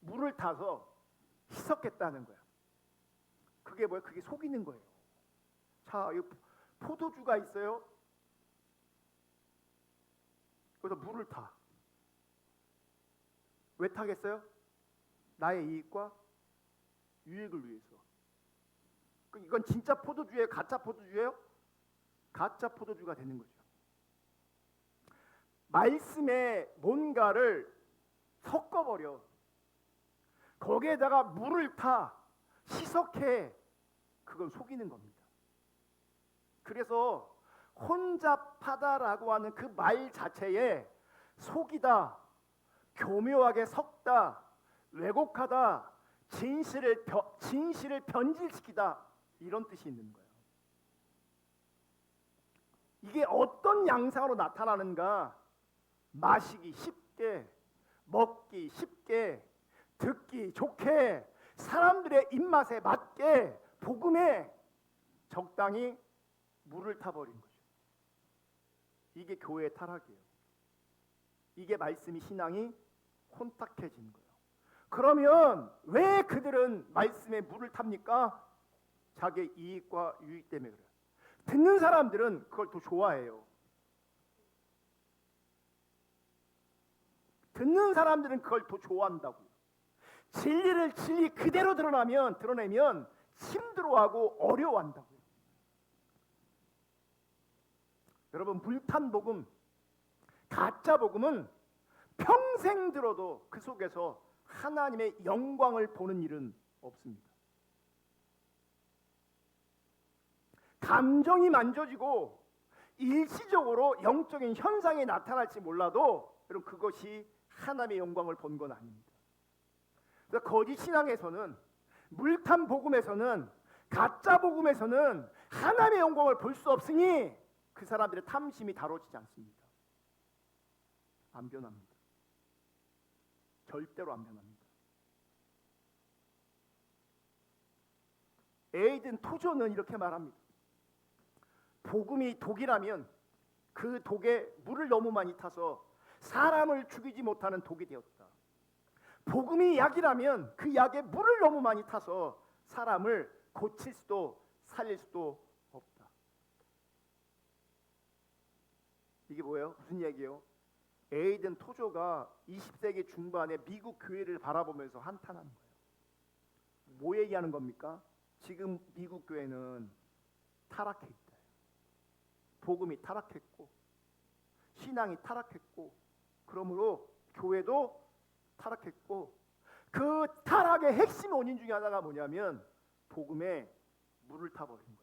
물을 타서 희석했다는 거예요. 그게 뭐예요? 그게 속이는 거예요. 자, 이 포도주가 있어요. 그래서 물을 타. 왜 타겠어요? 나의 이익과 유익을 위해서. 이건 진짜 포도주예요? 가짜 포도주예요? 가짜 포도주가 되는 거죠. 말씀에 뭔가를 섞어버려. 거기에다가 물을 타. 희석해. 그건 속이는 겁니다. 그래서 혼잡하다라고 하는 그 말 자체에 속이다, 교묘하게 섞다, 왜곡하다, 진실을 변질시키다 이런 뜻이 있는 거예요. 이게 어떤 양상으로 나타나는가? 마시기 쉽게, 먹기 쉽게, 듣기 좋게, 사람들의 입맛에 맞게 복음에 적당히 물을 타버린 거죠. 이게 교회의 타락이에요. 이게 말씀이 신앙이 혼탁해진 거예요. 그러면 왜 그들은 말씀에 물을 탑니까? 자기의 이익과 유익 때문에 그래요. 듣는 사람들은 그걸 더 좋아해요. 듣는 사람들은 그걸 더 좋아한다고요. 진리 그대로 드러내면 힘들어하고 어려워한다고요. 여러분, 물탄 복음, 가짜 복음은 평생 들어도 그 속에서 하나님의 영광을 보는 일은 없습니다. 감정이 만져지고 일시적으로 영적인 현상이 나타날지 몰라도 여러분 그것이 하나님의 영광을 본 건 아닙니다. 그래서 거짓 신앙에서는, 물탄 복음에서는, 가짜 복음에서는 하나님의 영광을 볼 수 없으니 그 사람들의 탐심이 다뤄지지 않습니다. 안 변합니다. 절대로 안 변합니다. 에이든 토저는 이렇게 말합니다. 복음이 독이라면 그 독에 물을 너무 많이 타서 사람을 죽이지 못하는 독이 되었다. 복음이 약이라면 그 약에 물을 너무 많이 타서 사람을 고칠 수도 살릴 수도 없다. 이게 뭐예요? 무슨 얘기예요? 에이든 토조가 20세기 중반에 미국 교회를 바라보면서 한탄하는 거예요. 뭐 얘기하는 겁니까? 지금 미국 교회는 타락해 있다. 복음이 타락했고 신앙이 타락했고 그러므로 교회도 타락했고 그 타락의 핵심 원인 중에 하나가 뭐냐면 복음에 물을 타버린 거예요.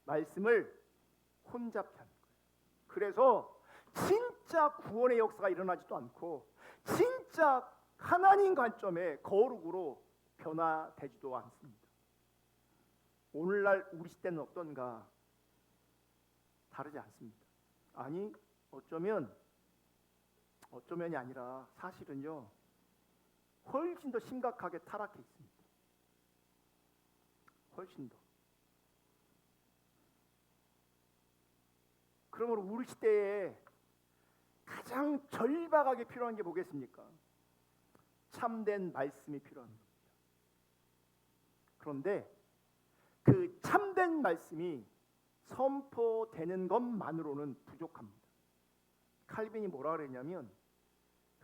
말씀을 혼잡케 하는 거예요. 그래서 진짜 구원의 역사가 일어나지도 않고 진짜 하나님 관점의 거룩으로 변화되지도 않습니다. 오늘날 우리 시대는 어떤가? 다르지 않습니다. 아니 어쩌면이 아니라 사실은요 훨씬 더 심각하게 타락해 있습니다. 훨씬 더. 그러므로 우리 시대에 가장 절박하게 필요한 게 뭐겠습니까? 참된 말씀이 필요한 겁니다. 그런데 그 참된 말씀이 선포되는 것만으로는 부족합니다. 칼빈이 뭐라 그랬냐면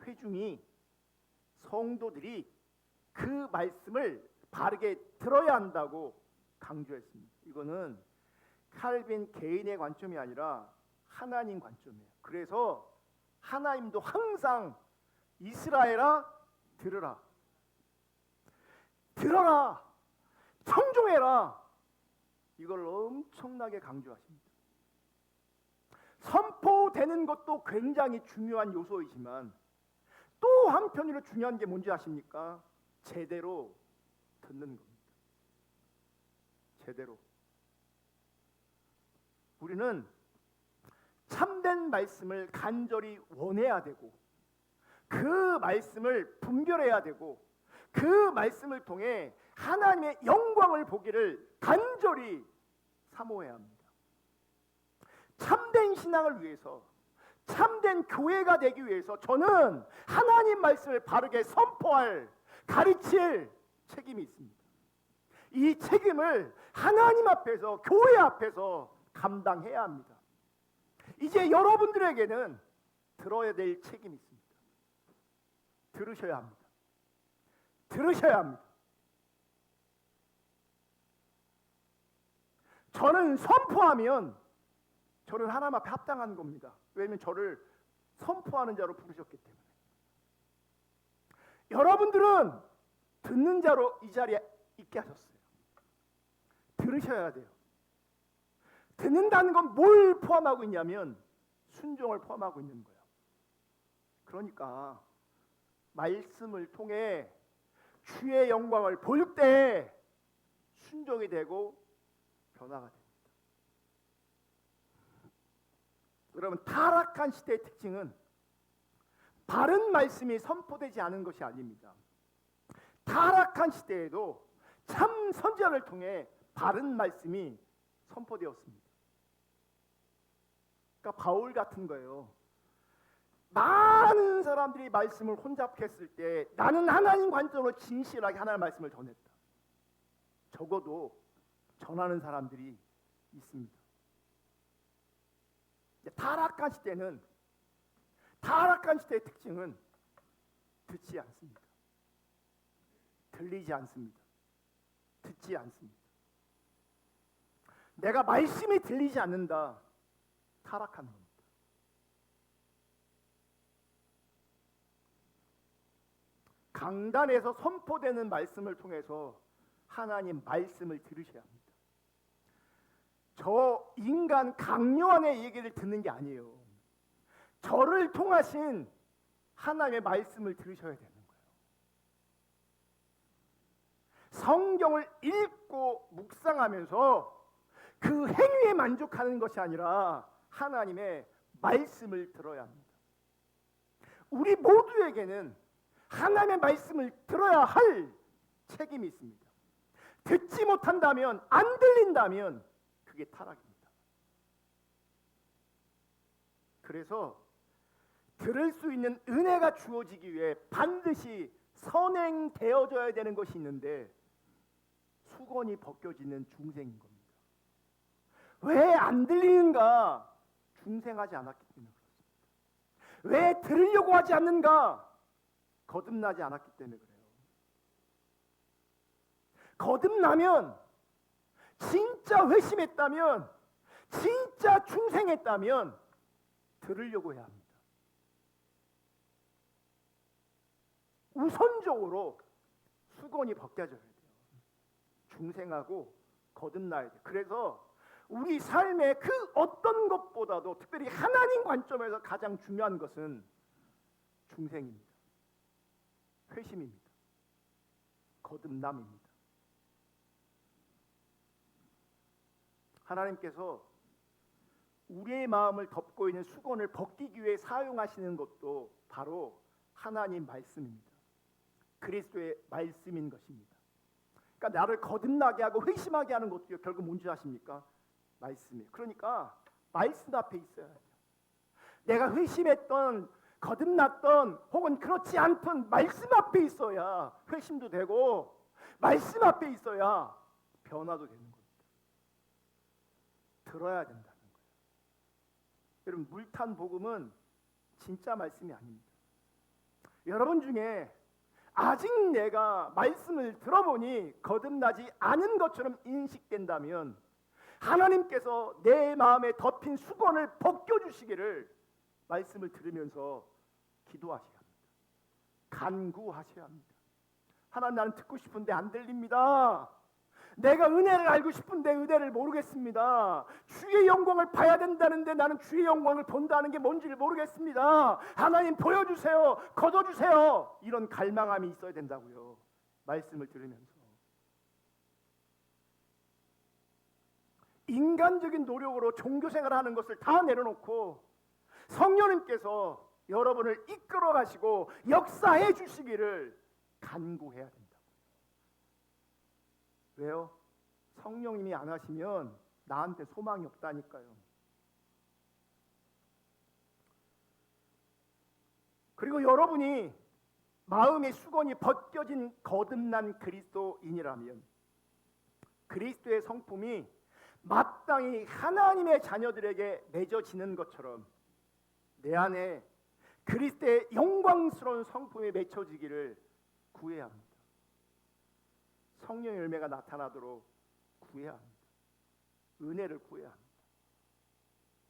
회중이 성도들이 그 말씀을 바르게 들어야 한다고 강조했습니다. 이거는 칼빈 개인의 관점이 아니라 하나님 관점이에요. 그래서 하나님도 항상 이스라엘아 들으라, 들어라, 청종해라 이걸 엄청나게 강조하십니다. 선포되는 것도 굉장히 중요한 요소이지만 또 한편으로 중요한 게 뭔지 아십니까? 제대로 듣는 겁니다. 제대로. 우리는 참된 말씀을 간절히 원해야 되고 그 말씀을 분별해야 되고 그 말씀을 통해 하나님의 영광을 보기를 간절히 사모해야 합니다. 참된 신앙을 위해서 참된 교회가 되기 위해서 저는 하나님 말씀을 바르게 선포할 가르칠 책임이 있습니다. 이 책임을 하나님 앞에서 교회 앞에서 감당해야 합니다. 이제 여러분들에게는 들어야 될 책임이 있습니다. 들으셔야 합니다. 들으셔야 합니다. 저는 선포하면 저는 하나님 앞에 합당한 겁니다. 왜냐하면 저를 선포하는 자로 부르셨기 때문에. 여러분들은 듣는 자로 이 자리에 있게 하셨어요. 들으셔야 돼요. 듣는다는 건 뭘 포함하고 있냐면 순종을 포함하고 있는 거예요. 그러니까 말씀을 통해 주의 영광을 볼 때 순종이 되고 변화가 됩니다. 여러분, 타락한 시대의 특징은 바른 말씀이 선포되지 않은 것이 아닙니다. 타락한 시대에도 참 선지자를 통해 바른 말씀이 선포되었습니다. 그러니까 바울 같은 거예요. 많은 사람들이 말씀을 혼잡했을 때 나는 하나님 관점으로 진실하게 하나님의 말씀을 전했다. 적어도 전하는 사람들이 있습니다. 타락한 시대의 특징은 듣지 않습니다. 들리지 않습니다. 듣지 않습니다. 내가 말씀이 들리지 않는다. 타락하는 겁니다. 강단에서 선포되는 말씀을 통해서 하나님 말씀을 들으셔야 합니다. 저 인간 강요한의 얘기를 듣는 게 아니에요. 저를 통하신 하나님의 말씀을 들으셔야 되는 거예요. 성경을 읽고 묵상하면서 그 행위에 만족하는 것이 아니라 하나님의 말씀을 들어야 합니다. 우리 모두에게는 하나님의 말씀을 들어야 할 책임이 있습니다. 듣지 못한다면, 안 들린다면 그게 타락입니다. 그래서 들을 수 있는 은혜가 주어지기 위해 반드시 선행되어져야 되는 것이 있는데 수건이 벗겨지는 중생인 겁니다. 왜 안 들리는가? 중생하지 않았기 때문에 그렇습니다. 왜 들으려고 하지 않는가? 거듭나지 않았기 때문에 그래요. 거듭나면, 진짜 회심했다면, 진짜 충생했다면 들으려고 해야 합니다. 우선적으로 수건이 벗겨져야 돼요. 중생하고 거듭나야 돼요. 그래서 우리 삶의 그 어떤 것보다도 특별히 하나님 관점에서 가장 중요한 것은 중생입니다. 회심입니다. 거듭남입니다. 하나님께서 우리의 마음을 덮고 있는 수건을 벗기기 위해 사용하시는 것도 바로 하나님 말씀입니다. 그리스도의 말씀인 것입니다. 그러니까 나를 거듭나게 하고 회심하게 하는 것도 결국 뭔지 아십니까? 말씀이에요. 그러니까 말씀 앞에 있어야 돼요. 내가 회심했던, 거듭났던, 혹은 그렇지 않던 말씀 앞에 있어야 회심도 되고, 말씀 앞에 있어야 변화도 되는 겁니다. 들어야 된다는 거예요. 여러분, 물탄 복음은 진짜 말씀이 아닙니다. 여러분 중에 아직 내가 말씀을 들어보니 거듭나지 않은 것처럼 인식된다면 하나님께서 내 마음에 덮인 수건을 벗겨주시기를 말씀을 들으면서 기도하셔야 합니다. 간구하셔야 합니다. 하나님, 나는 듣고 싶은데 안 들립니다. 내가 은혜를 알고 싶은데 은혜를 모르겠습니다. 주의 영광을 봐야 된다는데 나는 주의 영광을 본다는 게 뭔지를 모르겠습니다. 하나님 보여주세요. 거둬주세요. 이런 갈망함이 있어야 된다고요. 말씀을 들으면서. 인간적인 노력으로 종교생활을 하는 것을 다 내려놓고 성령님께서 여러분을 이끌어 가시고 역사해 주시기를 간구해야 된다. 왜요? 성령님이 안 하시면 나한테 소망이 없다니까요. 그리고 여러분이 마음의 수건이 벗겨진 거듭난 그리스도인이라면 그리스도의 성품이 마땅히 하나님의 자녀들에게 맺어지는 것처럼 내 안에 그리스도의 영광스러운 성품이 맺혀지기를 구해야 합니다. 성령의 열매가 나타나도록 구해야 합니다. 은혜를 구해야 합니다.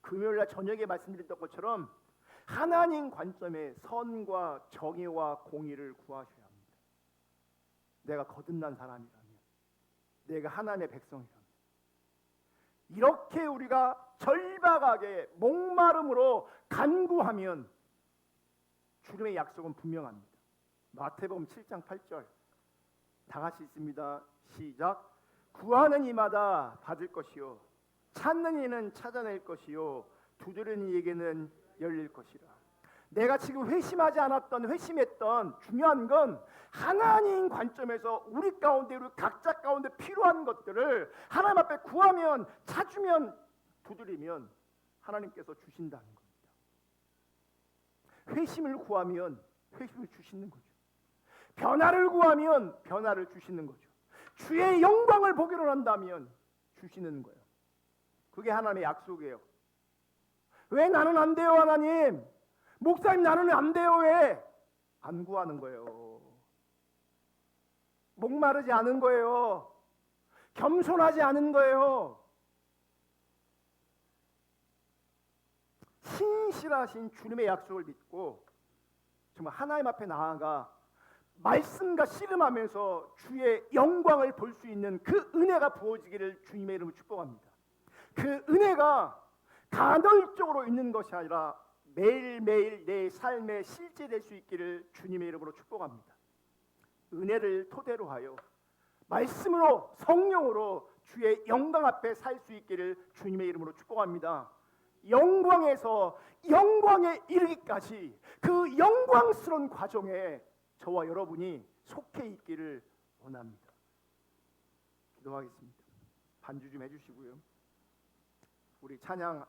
금요일날 저녁에 말씀드렸던 것처럼 하나님 관점의 선과 정의와 공의를 구하셔야 합니다. 내가 거듭난 사람이라면, 내가 하나님의 백성이라면, 이렇게 우리가 절박하게 목마름으로 간구하면 주님의 약속은 분명합니다. 마태복음 7장 8절 다 같이 있습니다. 시작. 구하는 이마다 받을 것이요, 찾는 이는 찾아낼 것이요, 두드리는 이에게는 열릴 것이라. 내가 지금 회심하지 않았던, 회심했던, 중요한 건 하나님 관점에서 우리 가운데, 우리 각자 가운데 필요한 것들을 하나님 앞에 구하면, 찾으면, 두드리면 하나님께서 주신다는 겁니다. 회심을 구하면 회심을 주시는 거죠. 변화를 구하면 변화를 주시는 거죠. 주의 영광을 보기로 한다면 주시는 거예요. 그게 하나님의 약속이에요. 왜 나는 안 돼요, 하나님? 목사님, 나는 안 돼요. 왜? 안 구하는 거예요. 목마르지 않은 거예요. 겸손하지 않은 거예요. 신실하신 주님의 약속을 믿고 정말 하나님 앞에 나아가 말씀과 씨름하면서 주의 영광을 볼 수 있는 그 은혜가 부어지기를 주님의 이름으로 축복합니다. 그 은혜가 간헐적으로 있는 것이 아니라 매일매일 내 삶에 실제될 수 있기를 주님의 이름으로 축복합니다. 은혜를 토대로 하여 말씀으로, 성령으로 주의 영광 앞에 살 수 있기를 주님의 이름으로 축복합니다. 영광에서 영광에 이르기까지 그 영광스러운 과정에 저와 여러분이 속해 있기를 원합니다. 기도하겠습니다. 반주 좀 해주시고요. 우리 찬양